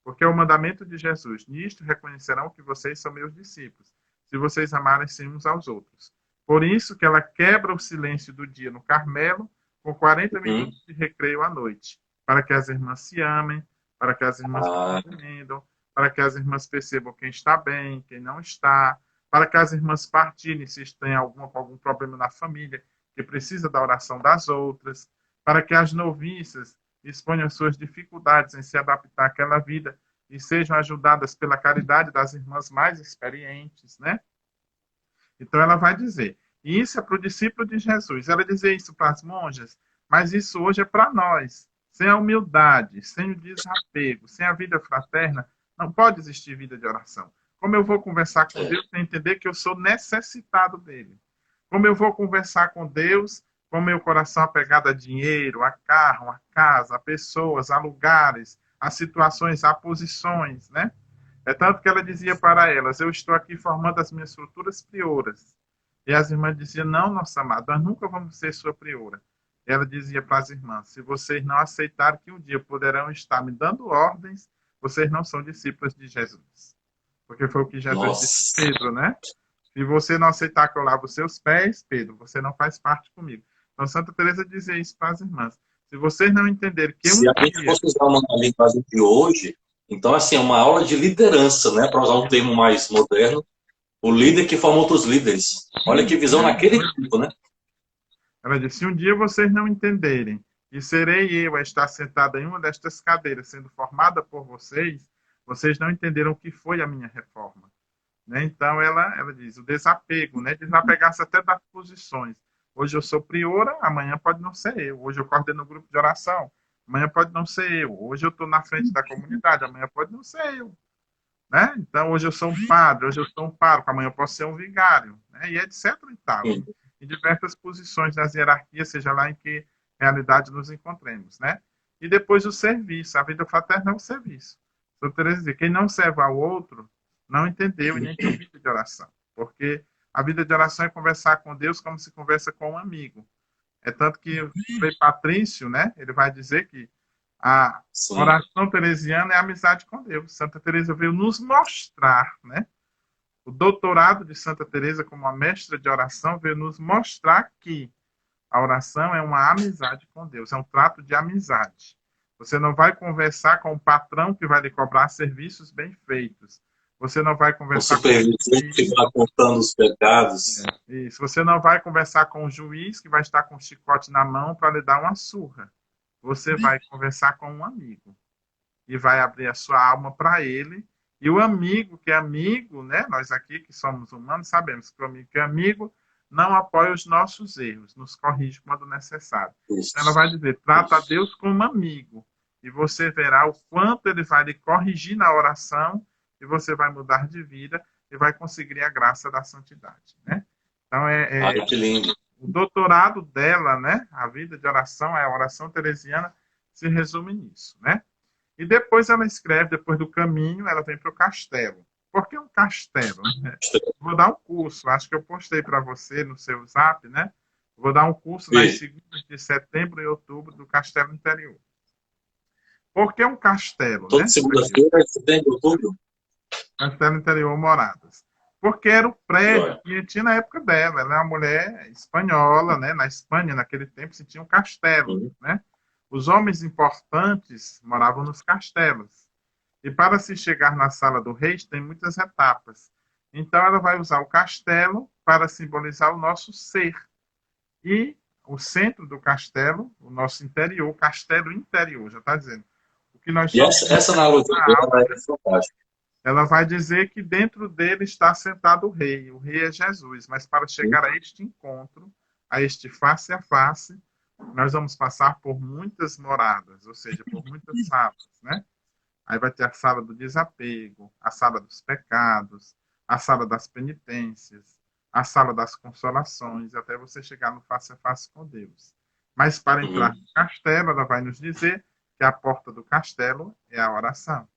Speaker 2: Porque é o mandamento de Jesus. Nisto reconhecerão que vocês são meus discípulos, se vocês amarem-se uns aos outros. Por isso que ela quebra o silêncio do dia no Carmelo, com 40 minutos de recreio à noite, para que as irmãs se amem, para que as irmãs se compreendam, para que as irmãs percebam quem está bem, quem não está, para que as irmãs partilhem se têm algum problema na família, que precisa da oração das outras, para que as noviças exponham suas dificuldades em se adaptar àquela vida e sejam ajudadas pela caridade das irmãs mais experientes, né? Então ela vai dizer, e isso é para o discípulo de Jesus. Ela dizer isso para as monjas, mas isso hoje é para nós. Sem a humildade, sem o desapego, sem a vida fraterna, não pode existir vida de oração. Como eu vou conversar com Deus sem entender que eu sou necessitado dele? Como eu vou conversar com Deus com meu coração apegado a dinheiro, a carro, a casa, a pessoas, a lugares, a situações, a posições, né? É tanto que ela dizia para elas, eu estou aqui formando as minhas futuras prioras. E as irmãs diziam, não, nossa amada, nós nunca vamos ser sua priora. E ela dizia para as irmãs, se vocês não aceitarem que um dia poderão estar me dando ordens, vocês não são discípulos de Jesus. Porque foi o que Jesus disse a Pedro, né? Se você não aceitar que eu lavo os seus pés, Pedro, você não faz parte comigo. Então, Santa Teresa dizia isso para as irmãs. Se vocês não entenderem que
Speaker 3: se a gente fosse usar uma linguagem de hoje, então, assim, é uma aula de liderança, né? Para usar um termo mais moderno, o líder que forma outros líderes. Olha que visão naquele tipo, né?
Speaker 2: Ela disse, se um dia vocês não entenderem e serei eu a estar sentada em uma destas cadeiras sendo formada por vocês, vocês não entenderam o que foi a minha reforma. Né? Então, ela diz, o desapego, né? Desapegar-se até das posições. Hoje eu sou priora, amanhã pode não ser eu. Hoje eu coordeno o grupo de oração, amanhã pode não ser eu. Hoje eu estou na frente da comunidade, amanhã pode não ser eu. Né? Então, hoje eu sou um padre, hoje eu sou um pároco, amanhã eu posso ser um vigário. Né? E etc. e tal. Em diversas posições das hierarquias, seja lá em que realidade nos encontremos. Né? E depois o serviço. A vida fraterna é o serviço. Santa Teresa diz, quem não serve ao outro, não entendeu e nem tem vida de oração. Porque a vida de oração é conversar com Deus como se conversa com um amigo. É tanto que o Frei Patrício, né, ele vai dizer que a oração teresiana é a amizade com Deus. Santa Teresa veio nos mostrar, né? O doutorado de Santa Teresa como a mestra de oração veio nos mostrar que a oração é uma amizade com Deus, é um trato de amizade. Você não vai conversar com o patrão que vai lhe cobrar serviços bem feitos. Você não vai conversar com o
Speaker 3: supervisor que vai apontando os pecados.
Speaker 2: Isso. Você não vai conversar com o juiz que vai estar com o chicote na mão para lhe dar uma surra. Você vai conversar com um amigo e vai abrir a sua alma para ele. E o amigo que é amigo, né? Nós aqui que somos humanos sabemos que o amigo que é amigo não apoia os nossos erros, nos corrige quando necessário. Então, ela vai dizer, trata a Deus como amigo e você verá o quanto ele vai lhe corrigir na oração e você vai mudar de vida e vai conseguir a graça da santidade, né? Então,
Speaker 3: que lindo.
Speaker 2: O doutorado dela, né? A vida de oração, a oração teresiana, se resume nisso, né? E depois ela escreve, depois do caminho, ela vem para o castelo. Por que um castelo? Né? Vou dar um curso, acho que eu postei para você no seu zap, né? Vou dar um curso nas segundas de setembro e outubro do Castelo Interior. Por que um castelo?
Speaker 3: Toda
Speaker 2: né?
Speaker 3: segunda-feira, setembro, outubro?
Speaker 2: Castelo Interior Moradas. Porque era o prédio que tinha na época dela. Ela é uma mulher espanhola, né? Na Espanha, naquele tempo, se tinha um castelo, né? Os homens importantes moravam nos castelos. E para se chegar na sala do rei, tem muitas etapas. Então, ela vai usar o castelo para simbolizar o nosso ser. E o centro do castelo, o nosso interior, castelo interior, já está dizendo. O que nós
Speaker 3: E
Speaker 2: somos
Speaker 3: essa analogia
Speaker 2: na alma,
Speaker 3: é fantástica.
Speaker 2: ela vai dizer que dentro dele está sentado o rei. O rei é Jesus, mas para chegar a este encontro, a este face a face, nós vamos passar por muitas moradas, ou seja, por muitas salas, né? Aí vai ter a sala do desapego, a sala dos pecados, a sala das penitências, a sala das consolações, até você chegar no face a face com Deus. Mas para entrar no castelo, ela vai nos dizer que a porta do castelo é a oração.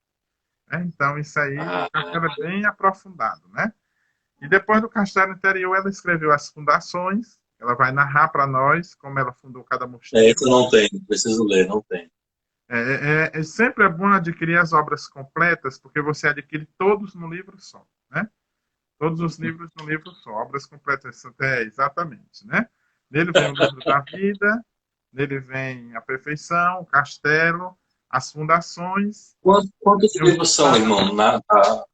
Speaker 2: Então, isso aí, o castelo é bem aprofundado, né? E depois do castelo interior, ela escreveu as fundações, ela vai narrar para nós como ela fundou cada mosteiro.
Speaker 3: Esse eu não tenho, preciso ler, não tenho.
Speaker 2: Sempre é bom adquirir as obras completas, porque você adquire todos no livro só, né? Todos os livros no livro só, obras completas, exatamente, né? Nele vem o livro da vida, nele vem a perfeição, o castelo, as fundações.
Speaker 3: Quantos livros são, irmão,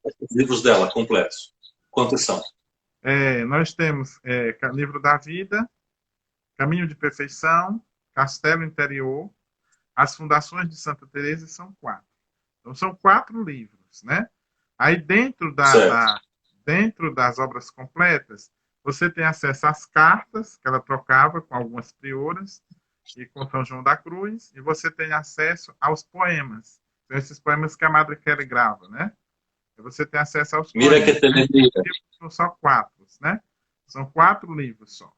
Speaker 3: os livros dela completos? Quantos são?
Speaker 2: Nós temos livro da vida, caminho de perfeição, castelo interior, as fundações de Santa Teresa são 4. Então, são 4 livros, né? Aí, dentro das obras completas, você tem acesso às cartas que ela trocava com algumas prioras e com São João da Cruz, e você tem acesso aos poemas. São esses poemas que a Madre Kelly grava, né? E você tem acesso aos
Speaker 3: Mira
Speaker 2: poemas.
Speaker 3: que
Speaker 2: São só 4, né? São 4 livros só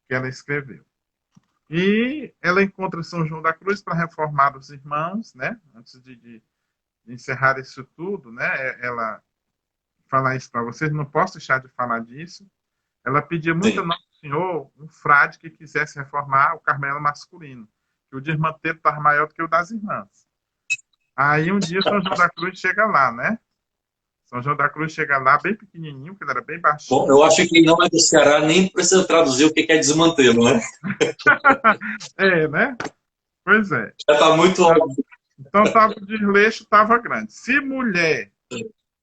Speaker 2: que ela escreveu. E ela encontra São João da Cruz para reformar os irmãos, né? Antes de encerrar isso tudo, né? Ela fala isso para vocês, não posso deixar de falar disso. Ela pedia muito a Nosso Senhor um frade que quisesse reformar o Carmelo masculino, que o de irmã dele estava maior do que o das irmãs. Aí um dia São João da Cruz chega lá, né? São João da Cruz chega lá bem pequenininho, que ele era bem baixinho.
Speaker 3: Bom, eu acho que não é do Ceará, nem precisa traduzir o que é desmantelo, né?
Speaker 2: Né? Pois é.
Speaker 3: Já está muito óbvio.
Speaker 2: Então, o desleixo estava grande. Se mulher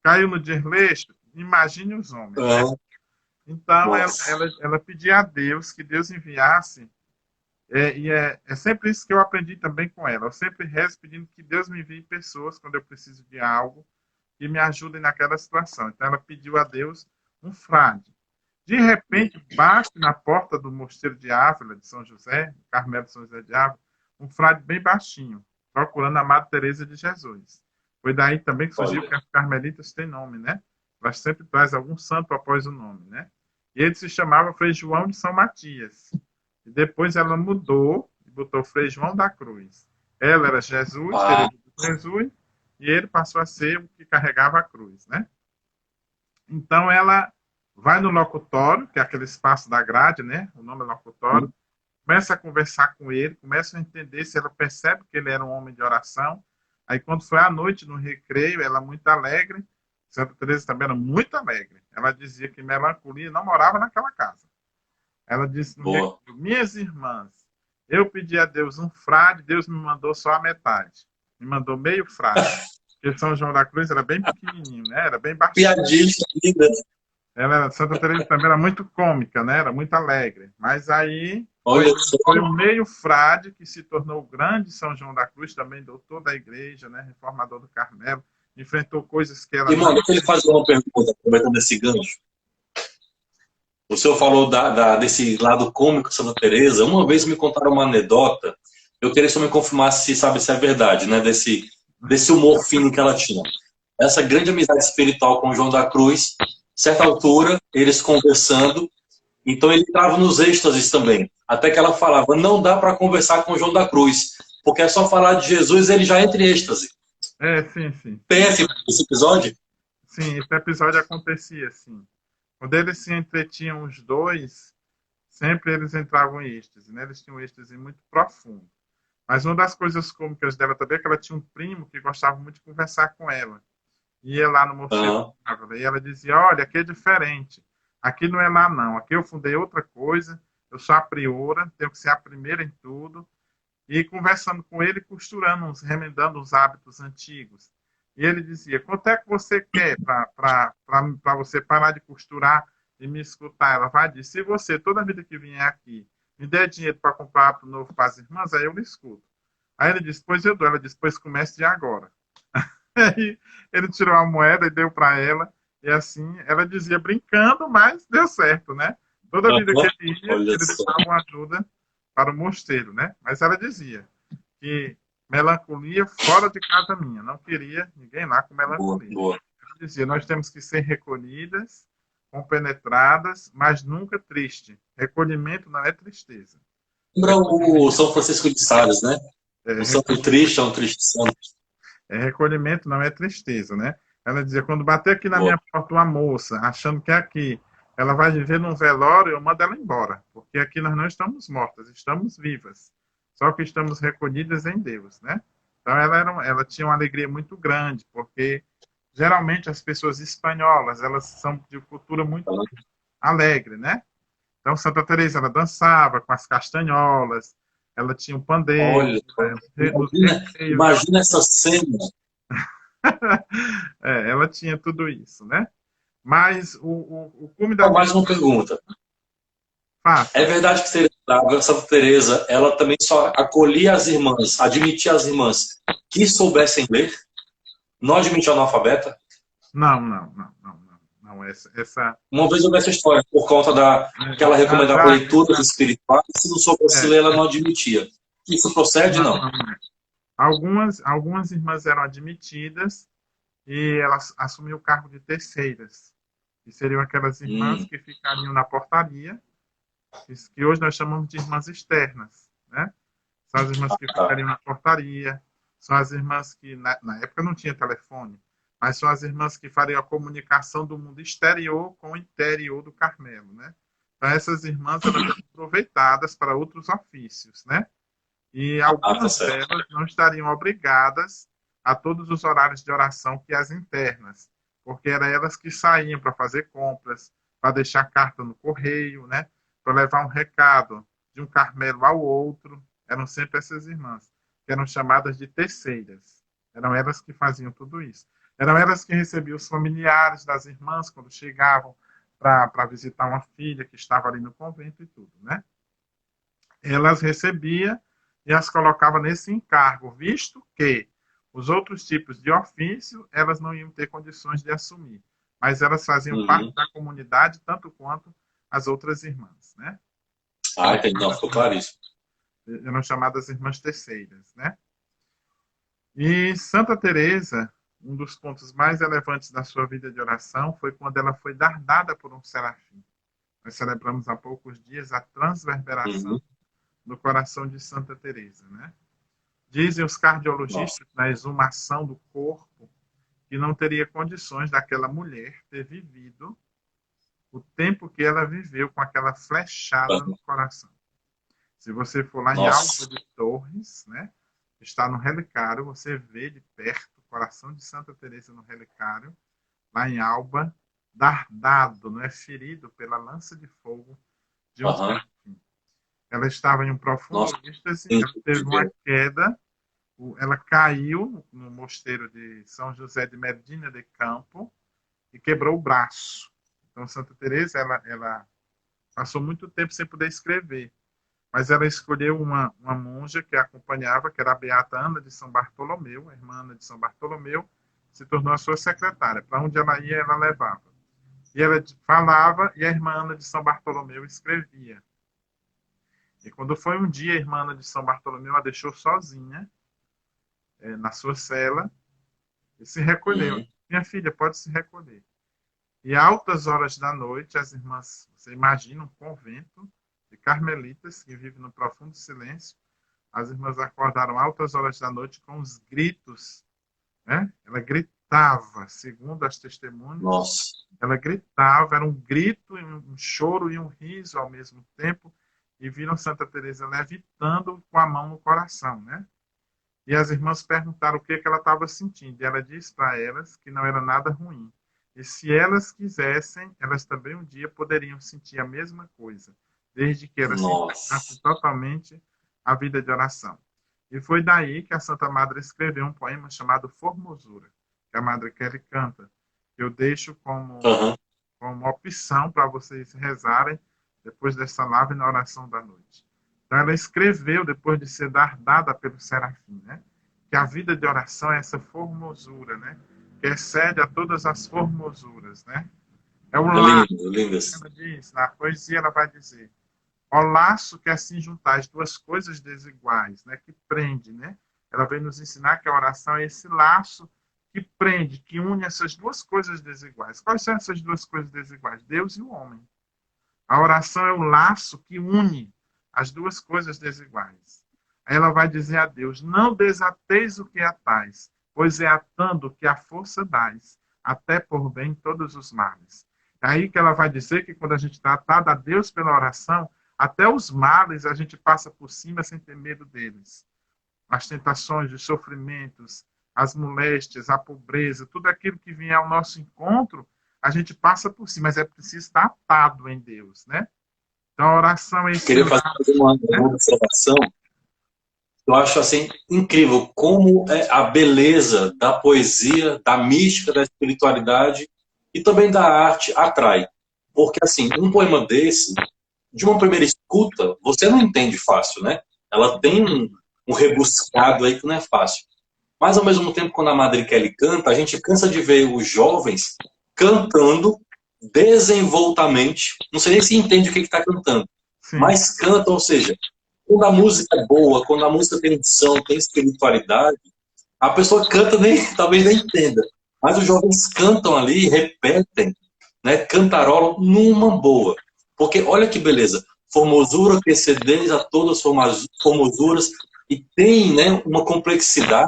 Speaker 2: caiu no desleixo, imagine os homens. Né? Então, ela pedia a Deus que Deus enviasse, e é sempre isso que eu aprendi também com ela. Eu sempre rezo pedindo que Deus me envie pessoas quando eu preciso de algo que me ajudem naquela situação. Então, ela pediu a Deus um frade. De repente, bate na porta do mosteiro de Ávila, de São José, Carmelo de São José de Ávila, um frade bem baixinho, procurando a Madre Teresa de Jesus. Foi daí também que surgiu que as carmelitas têm nome, né? Elas sempre trazem algum santo após o nome, né? E ele se chamava Frei João de São Matias. E depois ela mudou e botou Frei João da Cruz. Ela era Jesus, Teresa de Jesus, e ele passou a ser o que carregava a cruz, né? Então ela vai no locutório, que é aquele espaço da grade, né? O nome é locutório. Começa a conversar com ele, começa a entender se ela percebe que ele era um homem de oração. Aí, quando foi à noite, no recreio, ela muito alegre. Santa Teresa também era muito alegre. Ela dizia que melancolia não morava naquela casa. Ela disse, minhas irmãs, eu pedi a Deus um frade, Deus me mandou só a metade. Me mandou meio frade. Porque São João da Cruz era bem pequenininho, né? Era bem baixinho.
Speaker 3: Piadista, linda.
Speaker 2: Santa Teresa também era muito cômica, né? Era muito alegre. Mas aí foi o meio frade que se tornou o grande São João da Cruz, também doutor da igreja, né? Reformador do Carmelo. Enfrentou coisas que ela...
Speaker 3: Irmão, deixa eu lhe fazer uma pergunta, aproveitando esse gancho. O senhor falou desse lado cômico de Santa Teresa. Uma vez me contaram uma anedota, eu queria só me confirmar se é verdade, né? Desse humor fino que ela tinha. Essa grande amizade espiritual com o João da Cruz, certa altura, eles conversando, então ele entrava nos êxtases também. Até que ela falava, não dá para conversar com o João da Cruz, porque é só falar de Jesus, ele já entra em êxtase.
Speaker 2: Sim.
Speaker 3: Tem esse episódio?
Speaker 2: Sim, esse episódio acontecia, sim. Quando eles se entretinham os dois, sempre eles entravam em êxtase, né? Eles tinham um êxtase muito profundo. Mas uma das coisas cômicas dela também é que ela tinha um primo que gostava muito de conversar com ela. Ia lá no mosteiro, e ela dizia, olha, aqui é diferente. Aqui não é lá, não. Aqui eu fundei outra coisa, eu sou a priora, tenho que ser a primeira em tudo. E conversando com ele, costurando, remendando os hábitos antigos. E ele dizia, quanto é que você quer para você parar de costurar e me escutar? Ela vai dizer, se você, toda vida que vier aqui, me dê dinheiro para comprar hábito novo para as irmãs, aí eu lhe escuto. Aí ele disse, pois eu dou. Ela disse, pois comece de agora. Aí ele tirou a moeda e deu para ela. E assim, ela dizia brincando, mas deu certo, né? Toda vida que ele ia,
Speaker 3: Olha
Speaker 2: ele
Speaker 3: só.
Speaker 2: deixava uma ajuda para o mosteiro, né? Mas ela dizia que melancolia fora de casa minha. Não queria ninguém lá com
Speaker 3: Boa,
Speaker 2: melancolia.
Speaker 3: boa.
Speaker 2: Ela dizia, nós temos que ser recolhidas, compenetradas, mas nunca triste. Recolhimento não é tristeza.
Speaker 3: Lembra o
Speaker 2: Recolhimento
Speaker 3: São Francisco de Sales, né?
Speaker 2: é,
Speaker 3: Um santo triste é um triste santo.
Speaker 2: recolhimento não é tristeza, né? Ela dizia, quando bater aqui na
Speaker 3: Boa.
Speaker 2: minha porta uma moça, achando que é aqui, ela vai viver num velório, eu mando ela embora. Porque aqui nós não estamos mortas, estamos vivas. Só que estamos recolhidas em Deus, né? Então ela tinha uma alegria muito grande, porque geralmente as pessoas espanholas, elas são de cultura muito alegre, né? Então Santa Teresa ela dançava com as castanholas, ela tinha um pandeiro,
Speaker 3: Olha,
Speaker 2: né? Nos
Speaker 3: imagina,
Speaker 2: recreios ela,
Speaker 3: imagina essa cena.
Speaker 2: ela tinha tudo isso, né? Mas o cume da
Speaker 3: Então,
Speaker 2: vida
Speaker 3: mais uma pergunta. É
Speaker 2: faça.
Speaker 3: verdade que a Santa Teresa, ela também só acolhia as irmãs, admitia as irmãs que soubessem ler, não admitia analfabeta?
Speaker 2: Não. Essa
Speaker 3: Uma vez eu vi essa história, por conta que ela recomendava
Speaker 2: já,
Speaker 3: leituras espirituais, se não soubesse
Speaker 2: é,
Speaker 3: ler, ela não admitia. Isso procede, não?
Speaker 2: não. Algumas irmãs eram admitidas e elas assumiam o cargo de terceiras, que seriam aquelas irmãs
Speaker 3: Hum,
Speaker 2: que ficariam na portaria, que hoje nós chamamos de irmãs externas, né? São as irmãs que
Speaker 3: tá.
Speaker 2: ficariam na portaria, são as irmãs que, na época não tinha telefone, mas são as irmãs que fariam a comunicação do mundo exterior com o interior do Carmelo, né? Então, essas irmãs elas eram aproveitadas para outros ofícios, né? E
Speaker 3: Tá
Speaker 2: algumas
Speaker 3: certo.
Speaker 2: delas não estariam obrigadas a todos os horários de oração que as internas, porque eram elas que saíam para fazer compras, para deixar carta no correio, né? Para levar um recado de um Carmelo ao outro. Eram sempre essas irmãs, que eram chamadas de terceiras. Eram elas que faziam tudo isso. Eram elas que recebiam os familiares das irmãs quando chegavam para visitar uma filha que estava ali no convento e tudo, né? Elas recebiam e as colocava nesse encargo, visto que os outros tipos de ofício elas não iam ter condições de assumir, mas elas faziam parte
Speaker 3: Uhum.
Speaker 2: da comunidade tanto quanto as outras irmãs, né?
Speaker 3: Ah, entendi. Não, ficou claríssimo.
Speaker 2: Eram chamadas irmãs terceiras, né? E Santa Teresa, um dos pontos mais relevantes da sua vida de oração foi quando ela foi dardada por um serafim. Nós celebramos há poucos dias a transverberação
Speaker 3: Uhum.
Speaker 2: do coração de Santa Teresa, né? Dizem os
Speaker 3: Nossa.
Speaker 2: cardiologistas na exumação do corpo que não teria condições daquela mulher ter vivido o tempo que ela viveu com aquela flechada no coração. Se você for lá em Alva
Speaker 3: Nossa.
Speaker 2: de Torres, né, está no relicário, você vê de perto o coração de Santa Teresa no relicário, lá em Alba, dardado, não é ferido pela lança de fogo de um
Speaker 3: Aham.
Speaker 2: serafim. Ela estava em um profundo
Speaker 3: Nossa.
Speaker 2: êxtase, ela teve uma
Speaker 3: Entendi.
Speaker 2: queda, ela caiu no mosteiro de São José de Medina de Campo e quebrou o braço. Então, Santa Teresa, ela passou muito tempo sem poder escrever, mas ela escolheu uma monja que a acompanhava, que era a Beata Ana de São Bartolomeu, a irmã Ana de São Bartolomeu, se tornou a sua secretária. Para onde ela ia, ela levava. E ela falava e a irmã Ana de São Bartolomeu escrevia. E quando foi um dia, a irmã Ana de São Bartolomeu a deixou sozinha, na sua cela, e se recolheu.
Speaker 3: Uhum.
Speaker 2: Minha filha, pode se recolher. E a altas horas da noite, as irmãs, você imagina um convento de carmelitas que vive no profundo silêncio, as irmãs acordaram altas horas da noite com os gritos, né? Ela gritava, segundo as testemunhas,
Speaker 3: Nossa.
Speaker 2: ela gritava, era um grito, um choro e um riso ao mesmo tempo, e viram Santa Teresa levitando com a mão no coração, né? E as irmãs perguntaram o que ela estava sentindo, e ela disse para elas que não era nada ruim. E se elas quisessem, elas também um dia poderiam sentir a mesma coisa, desde que elas se entregassem
Speaker 3: Nossa.
Speaker 2: totalmente à vida de oração. E foi daí que a Santa Madre escreveu um poema chamado Formosura, que a Madre Kelly canta. Eu deixo
Speaker 3: Aham.
Speaker 2: como opção para vocês rezarem depois dessa live na oração da noite. Então, ela escreveu, depois de ser dada pelo serafim, né? Que a vida de oração é essa formosura, né? Que excede a todas as formosuras, né? É o
Speaker 3: É
Speaker 2: laço,
Speaker 3: lindo, lindo.
Speaker 2: ela diz, na poesia ela vai dizer, o laço que assim juntar as duas coisas desiguais, né? Que prende, né? Ela vem nos ensinar que a oração é esse laço que prende, que une essas duas coisas desiguais. Quais são essas duas coisas desiguais? Deus e o homem. A oração é o laço que une as duas coisas desiguais. Aí ela vai dizer a Deus: não desateis o que atais, pois é atando que a força dais, até por bem todos os males. É aí que ela vai dizer que quando a gente está atado a Deus pela oração, até os males a gente passa por cima sem ter medo deles. As tentações, os sofrimentos, as moléstias, a pobreza, tudo aquilo que vier ao nosso encontro, a gente passa por cima, mas é preciso estar atado em Deus, né? Então, a oração é esse
Speaker 3: Queria fazer
Speaker 2: laço, né?
Speaker 3: uma observação. Eu acho assim incrível como é a beleza da poesia, da mística, da espiritualidade e também da arte atrai. Porque assim, um poema desse, de uma primeira escuta, você não entende fácil, né? Ela tem um rebuscado aí que não é fácil. Mas ao mesmo tempo, quando a Madre Kelly canta, a gente cansa de ver os jovens cantando desenvoltamente. Não sei nem se entende o que está cantando,
Speaker 2: Sim,
Speaker 3: mas canta, ou seja, quando a música é boa, quando a música tem unção, tem espiritualidade, a pessoa canta, nem, talvez nem entenda. Mas os jovens cantam ali, repetem, né, cantarolam numa boa. Porque olha que beleza, formosura que excedeis a todas as formosuras, e tem, né, uma complexidade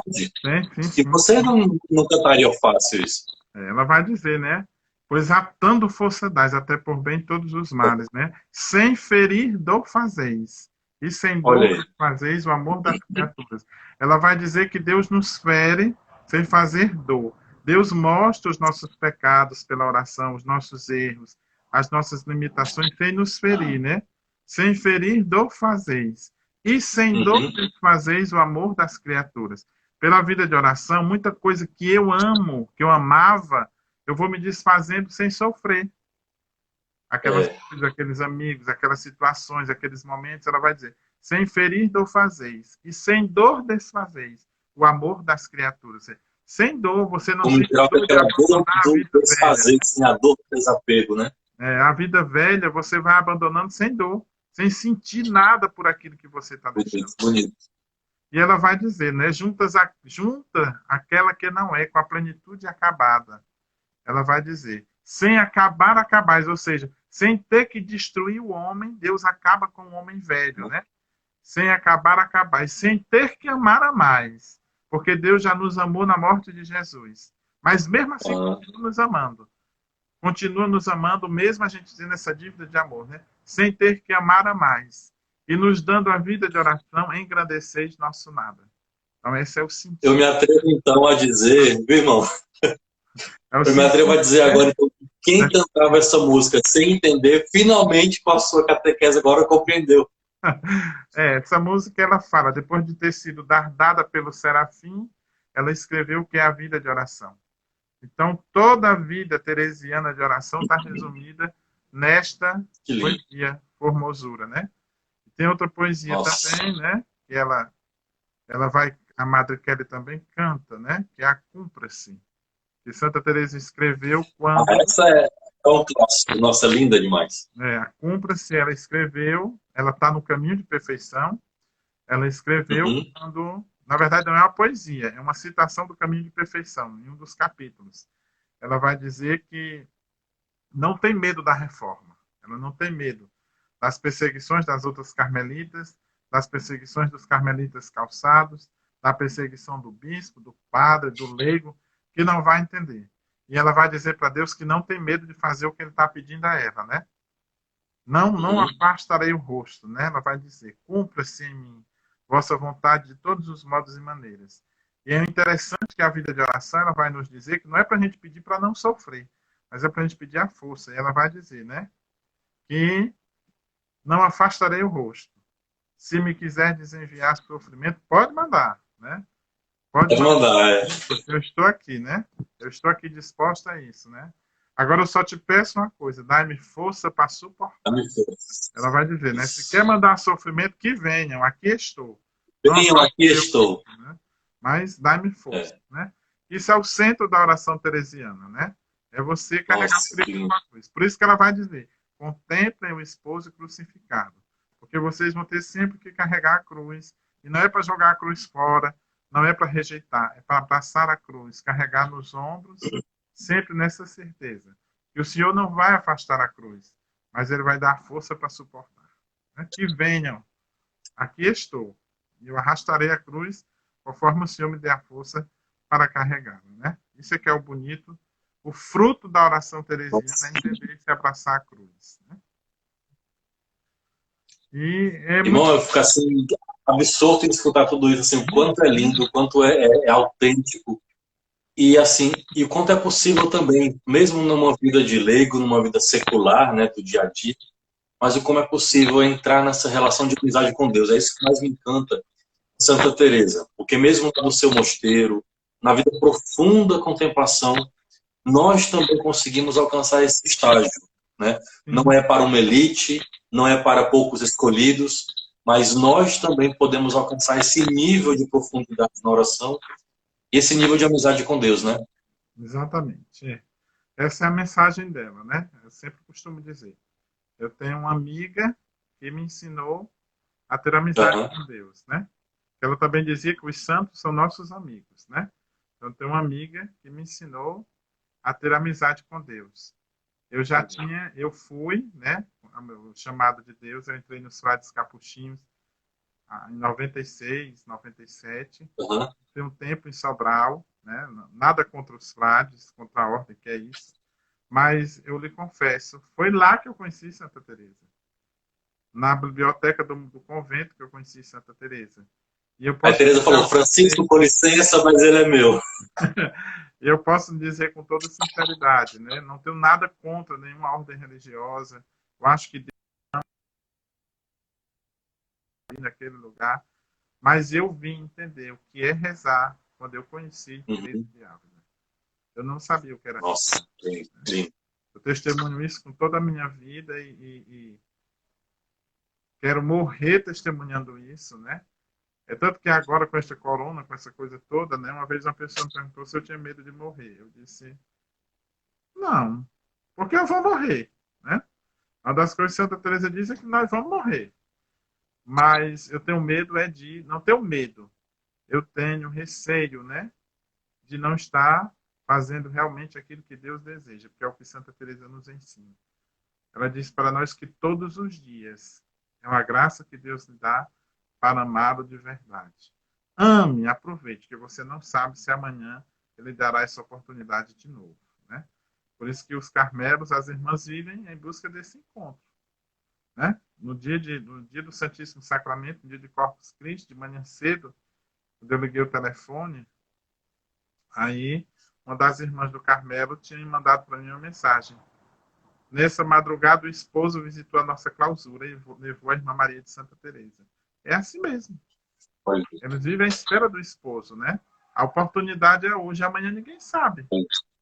Speaker 3: que
Speaker 2: sim.
Speaker 3: você não cantaria fácil isso.
Speaker 2: Ela vai dizer, né? Pois atando força dais, até por bem todos os males, né? Sem ferir dor fazeis, e sem
Speaker 3: Olha
Speaker 2: dor
Speaker 3: aí.
Speaker 2: fazeis o amor das criaturas. Ela vai dizer que Deus nos fere sem fazer dor. Deus mostra os nossos pecados pela oração, os nossos erros, as nossas limitações, sem nos ferir, né? Sem ferir dor fazeis, e sem dor
Speaker 3: Uhum.
Speaker 2: fazeis o amor das criaturas. Pela vida de oração, muita coisa que eu amo, que eu amava, eu vou me desfazendo sem sofrer. Aquelas
Speaker 3: É,
Speaker 2: coisas, aqueles amigos, aquelas situações, aqueles momentos, ela vai dizer, sem ferir dor fazeis, e sem dor desfazeis o amor das criaturas. Sem dor, você não
Speaker 3: como em
Speaker 2: sente
Speaker 3: geral,
Speaker 2: dor de
Speaker 3: aquela dor
Speaker 2: abandonar a
Speaker 3: do
Speaker 2: vida velha.
Speaker 3: desfazer, sem a dor do desapego, né?
Speaker 2: A vida velha você vai abandonando sem dor, sem sentir nada por aquilo que você está deixando.
Speaker 3: Bonito, bonito.
Speaker 2: E ela vai dizer, né? Junta aquela que não é, com a plenitude acabada. Ela vai dizer, sem acabar, acabais, ou seja, sem ter que destruir o homem, Deus acaba com o homem velho, né? Sem acabar, acabais, sem ter que amar a mais, porque Deus já nos amou na morte de Jesus. Mas mesmo assim
Speaker 3: Ah,
Speaker 2: continua nos amando, mesmo a gente tendo essa dívida de amor, né? Sem ter que amar a mais. E nos dando a vida de oração, engrandeceis nosso nada. Então, esse é o
Speaker 3: eu me
Speaker 2: sentido.
Speaker 3: atrevo então a dizer, meu irmão,
Speaker 2: É o
Speaker 3: eu me atrevo a
Speaker 2: sentido,
Speaker 3: dizer
Speaker 2: né?
Speaker 3: agora, então, que quem cantava essa música sem entender, finalmente com a sua catequese agora compreendeu.
Speaker 2: Essa música ela fala, depois de ter sido dada pelo Serafim, ela escreveu o que é a vida de oração. Então, toda a vida teresiana de oração está resumida nesta
Speaker 3: Que lindo.
Speaker 2: poesia Formosura, né? Tem outra poesia
Speaker 3: Nossa.
Speaker 2: também, né? Que ela vai, a Madre Kelly também canta, né? Que é a Cumpra-se, que Santa Teresa escreveu
Speaker 3: Ah,
Speaker 2: quando
Speaker 3: essa é um clássico. Nossa, linda demais.
Speaker 2: a Cumpra-se, ela escreveu, ela está no caminho de perfeição. Ela escreveu
Speaker 3: Uhum.
Speaker 2: quando, na verdade, não é uma poesia, é uma citação do Caminho de Perfeição, em um dos capítulos. Ela vai dizer que não tem medo da reforma, ela não tem medo das perseguições das outras carmelitas, das perseguições dos carmelitas calçados, da perseguição do bispo, do padre, do leigo, que não vai entender. E ela vai dizer para Deus que não tem medo de fazer o que ele está pedindo a ela, né? Não
Speaker 3: Uhum.
Speaker 2: afastarei o rosto, né? Ela vai dizer, cumpra-se em mim vossa vontade de todos os modos e maneiras. E é interessante que a vida de oração, ela vai nos dizer que não é para a gente pedir para não sofrer, mas é para a gente pedir a força. E ela vai dizer, né? Que não afastarei o rosto. Se me quiser desenviar sofrimento, pode mandar, né? Pode
Speaker 3: Pode
Speaker 2: mandar.
Speaker 3: mandar. É.
Speaker 2: Eu estou aqui, né? Eu estou aqui disposta a isso, né? Agora eu só te peço uma coisa, dai-me força para suportar.
Speaker 3: Dá-me força.
Speaker 2: Ela vai dizer, né? Se quer mandar sofrimento, que venham, aqui estou. Não
Speaker 3: Venham, aqui estou.
Speaker 2: né? Mas dai-me força,
Speaker 3: É.
Speaker 2: né? Isso é o centro da oração teresiana, né? É você carregar
Speaker 3: Nossa,
Speaker 2: o Cristo com a cruz. Por isso que ela vai dizer, contemplem o esposo crucificado. Porque vocês vão ter sempre que carregar a cruz. E não é para jogar a cruz fora, não é para rejeitar, é para abraçar a cruz, carregar nos ombros, sempre nessa certeza. Que o Senhor não vai afastar a cruz, mas Ele vai dar força para suportar. Né? Que venham, aqui estou. E eu arrastarei a cruz conforme o Senhor me dê a força para carregá-la. Né? Isso é que é o bonito. O fruto da oração teresiana é entender e se abraçar a cruz. Né? E é
Speaker 3: irmão,
Speaker 2: muito...
Speaker 3: eu fico assim, absorto em escutar tudo isso, assim, o quanto é lindo, o quanto é autêntico. E assim, e o quanto é possível também, mesmo numa vida de leigo, numa vida secular, né, do dia a dia, mas o como é possível entrar nessa relação de amizade com Deus. É isso que mais me encanta Santa Teresa, porque mesmo no seu mosteiro, na vida profunda contemplação, nós também conseguimos alcançar esse estágio, né? Não é para uma elite, não é para poucos escolhidos, mas nós também podemos alcançar esse nível de profundidade na oração e esse nível de amizade com Deus, né?
Speaker 2: Exatamente. É. Essa é a mensagem dela, né? Eu sempre costumo dizer. Eu tenho uma amiga que me ensinou a ter amizade com Deus, né? Ela também dizia que os santos são nossos amigos, né? Então, eu tenho uma amiga que me ensinou a ter amizade com Deus. Eu fui, né? O chamado de Deus, eu entrei nos frades capuchinhos em 96, 97.
Speaker 3: Uhum.
Speaker 2: Tem um tempo em Sobral, né? Nada contra os frades, contra a ordem, que é isso. Mas eu lhe confesso, foi lá que eu conheci Santa Teresa. Na biblioteca do convento que eu conheci Santa Teresa. E eu
Speaker 3: A
Speaker 2: posso
Speaker 3: Teresa falou,
Speaker 2: dizer,
Speaker 3: Francisco, com licença, mas ele é meu.
Speaker 2: eu posso dizer com toda sinceridade, né? Não tenho nada contra nenhuma ordem religiosa. Eu acho que Deus está naquele lugar. Mas eu vim entender o que é rezar quando eu conheci Teresa de Ávila. Eu não sabia o que era.
Speaker 3: Nossa, sim.
Speaker 2: Eu testemunho isso com toda a minha vida e quero morrer testemunhando isso, né? É tanto que agora com esta corona, com essa coisa toda, né? Uma vez uma pessoa me perguntou se eu tinha medo de morrer. Eu disse, não, porque eu vou morrer, né? Uma das coisas que Santa Teresa diz é que nós vamos morrer. Mas eu tenho medo não tenho medo. Eu tenho receio, né? De não estar fazendo realmente aquilo que Deus deseja, porque é o que Santa Teresa nos ensina. Ela diz para nós que todos os dias é uma graça que Deus lhe dá para amá-lo de verdade. Ame, aproveite, que você não sabe se amanhã ele dará essa oportunidade de novo. Né? Por isso que os carmelos, as irmãs vivem em busca desse encontro. Né? No dia do Santíssimo Sacramento, no dia de Corpus Christi, de manhã cedo, quando eu liguei o telefone, aí uma das irmãs do Carmelo tinha mandado para mim uma mensagem. Nessa madrugada, o esposo visitou a nossa clausura e levou a irmã Maria de Santa Teresa. É assim mesmo. Eles vivem à espera do esposo, né? A oportunidade é hoje, amanhã ninguém sabe.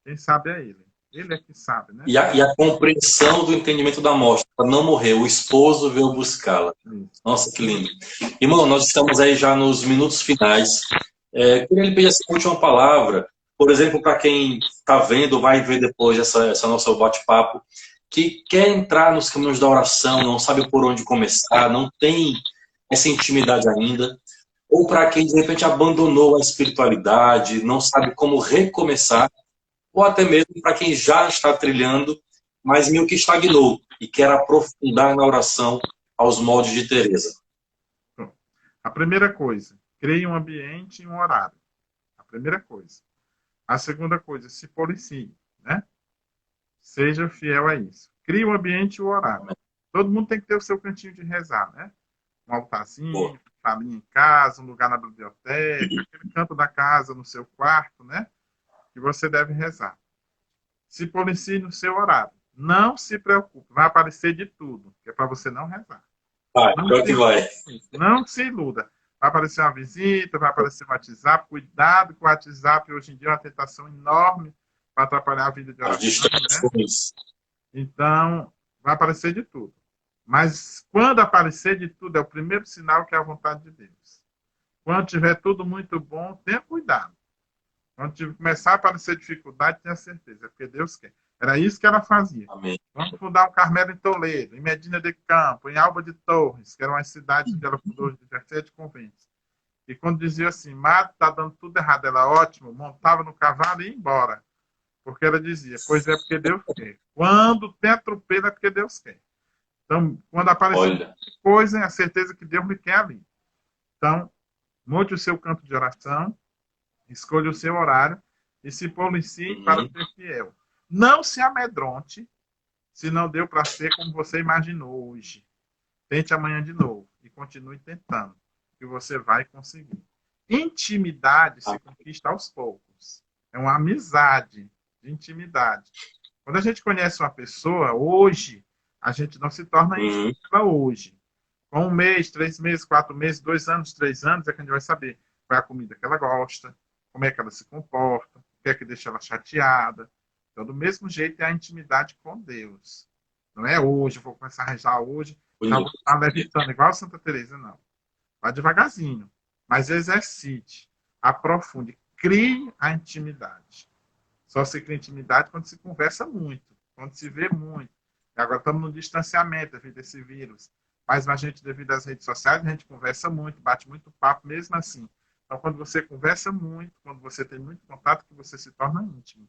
Speaker 2: Quem sabe é ele. Ele é que sabe, né?
Speaker 3: E a compreensão do entendimento da morte, para não morrer, o esposo veio buscá-la. Nossa, que lindo. Irmão, nós estamos aí já nos minutos finais. Queria lhe pedir essa última palavra, por exemplo, para quem está vendo, vai ver depois essa nossa bate-papo, que quer entrar nos caminhos da oração, não sabe por onde começar, não tem essa intimidade ainda, ou para quem de repente abandonou a espiritualidade, não sabe como recomeçar, ou até mesmo para quem já está trilhando, mas meio que estagnou e quer aprofundar na oração aos moldes de Teresa.
Speaker 2: A primeira coisa, crie um ambiente e um horário. A primeira coisa. A segunda coisa, se policie, né? Seja fiel a isso. Crie o ambiente e o horário. Todo mundo tem que ter o seu cantinho de rezar, né? Um altarzinho, família em casa, um lugar na biblioteca, aquele canto da casa, no seu quarto, né? Que você deve rezar. Se policie no seu horário. Não se preocupe, vai aparecer de tudo, que é para você não rezar. Não se iluda. Vai aparecer uma visita, vai aparecer um WhatsApp. Cuidado com o WhatsApp. Hoje em dia é uma tentação enorme para atrapalhar a vida de
Speaker 3: As
Speaker 2: oração, né?
Speaker 3: distrações.
Speaker 2: Então, vai aparecer de tudo. Mas quando aparecer de tudo, é o primeiro sinal que é a vontade de Deus. Quando tiver tudo muito bom, tenha cuidado. Quando começar a aparecer dificuldade, tenha certeza, é porque Deus quer. Era isso que ela fazia.
Speaker 3: Amém.
Speaker 2: Vamos fundar um Carmelo em Toledo, em Medina de Campo, em Alba de Torres, que eram as cidades onde ela fundou os 17 conventos. E quando dizia assim, Madre, está dando tudo errado, ela, ótimo, montava no cavalo e ia embora. Porque ela dizia, pois é porque Deus quer. Quando tem atropelo é porque Deus quer. Então, quando aparecer coisa, é a certeza que Deus me quer ali. Então, monte o seu canto de oração, escolha o seu horário e se policie para ser fiel. Não se amedronte se não deu para ser como você imaginou hoje. Tente amanhã de novo e continue tentando, que você vai conseguir. Intimidade se conquista aos poucos. É uma amizade de intimidade. Quando a gente conhece uma pessoa, hoje, a gente não se torna íntimo hoje. Com 1 mês, 3 meses, 4 meses, 2 anos, 3 anos, é que a gente vai saber qual é a comida que ela gosta, como é que ela se comporta, o que é que deixa ela chateada. Então, do mesmo jeito, é a intimidade com Deus. Não é hoje, vou começar a rezar hoje, já vou estar levitando, igual a Santa Teresa, não. Vá devagarzinho, mas exercite, aprofunde, crie a intimidade. Só se cria intimidade quando se conversa muito, quando se vê muito. E agora estamos no distanciamento devido a esse vírus. Mas a gente, devido às redes sociais, a gente conversa muito, bate muito papo mesmo assim. Então, quando você conversa muito, quando você tem muito contato, que você se torna íntimo.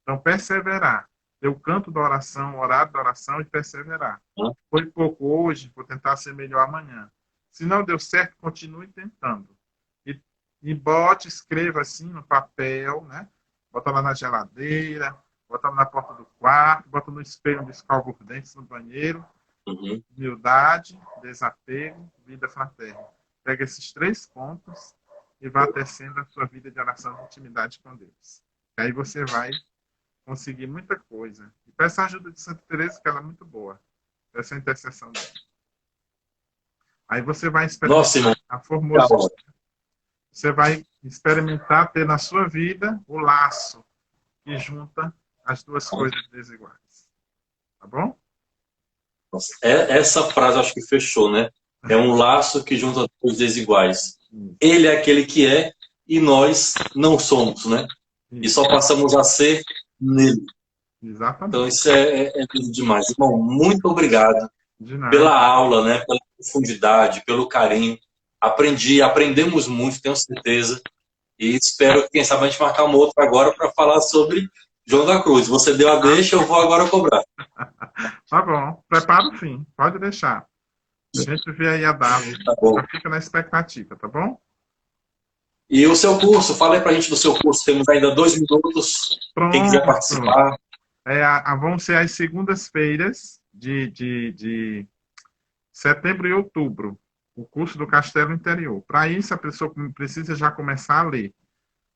Speaker 2: Então, perseverar. Ter o canto da oração, o horário da oração e perseverar. Foi pouco hoje, vou tentar ser melhor amanhã. Se não deu certo, continue tentando. E bote, escreva assim no papel, né? Bota lá na geladeira, bota lá na porta do quarto, bota no espelho onde escova os dentes no banheiro. Humildade, desapego, vida fraterna. Pega esses 3 pontos e vá tecendo a sua vida de oração de intimidade com Deus. E aí você vai conseguir muita coisa. E peça a ajuda de Santa Teresa, que ela é muito boa. Peça a intercessão dela. Aí você vai experimentar a formosura. Você vai experimentar ter na sua vida o laço que junta as duas coisas desiguais. Tá bom?
Speaker 3: Essa frase acho que fechou, né? É um laço que junta os desiguais. Ele é aquele que é e nós não somos, né? E só passamos a ser nele.
Speaker 2: Exatamente.
Speaker 3: Então isso é demais. Irmão, muito obrigado pela aula, né? Pela profundidade, pelo carinho. Aprendemos muito, tenho certeza. E espero que, quem sabe, a gente marcar uma outra agora para falar sobre João da Cruz. Você deu a deixa, eu vou agora cobrar.
Speaker 2: Tá bom. Prepara o fim. Pode deixar. A gente vê aí a data.
Speaker 3: Tá bom.
Speaker 2: Já fica na expectativa, tá bom?
Speaker 3: E o seu curso? Fala aí pra gente do seu curso. Temos ainda 2 minutos.
Speaker 2: Pronto.
Speaker 3: Quem quiser participar.
Speaker 2: Vão ser as segundas-feiras de setembro e outubro. O curso do Castelo Interior. Para isso, a pessoa precisa já começar a ler.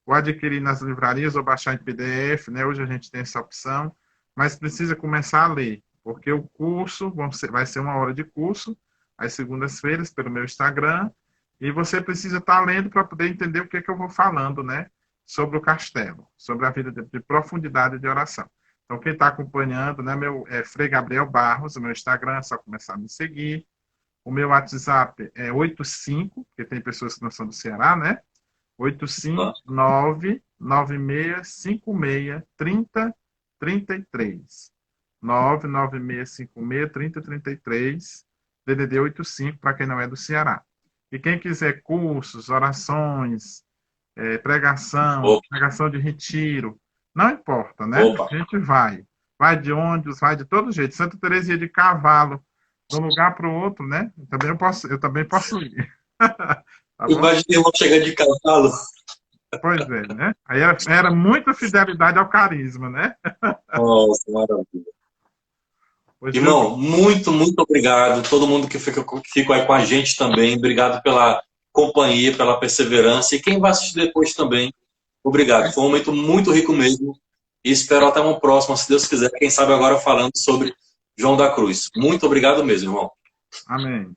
Speaker 2: Ou adquirir nas livrarias ou baixar em PDF, né? Hoje a gente tem essa opção, mas precisa começar a ler, porque o curso vai ser 1 hora de curso, às segundas-feiras, pelo meu Instagram, e você precisa estar lendo para poder entender o que é que eu vou falando, né? Sobre o castelo, sobre a vida de profundidade de oração. Então, quem está acompanhando, né? Frei Gabriel Barros, o meu Instagram, é só começar a me seguir. O meu WhatsApp é 85, porque tem pessoas que não são do Ceará, né? 859-9656-3033. 99656-3033. DDD 85, para quem não é do Ceará. E quem quiser cursos, orações, pregação de retiro, não importa, né? A gente vai. Vai de ônibus, vai de todo jeito. Santa Teresa ia de cavalo, de um lugar para o outro, né? Eu também posso ir. Tá bom?
Speaker 3: Imagina o irmão chegar de cavalo.
Speaker 2: Pois é, né? Aí era muita fidelidade ao carisma, né?
Speaker 3: Nossa, maravilha. Irmão, muito, muito obrigado. Todo mundo que ficou aí com a gente também. Obrigado pela companhia, pela perseverança. E quem vai assistir depois também, obrigado. Foi um momento muito rico mesmo. E espero até uma próxima, se Deus quiser. Quem sabe agora falando sobre João da Cruz. Muito obrigado mesmo, irmão.
Speaker 2: Amém.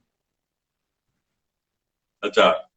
Speaker 3: Tchau, tchau.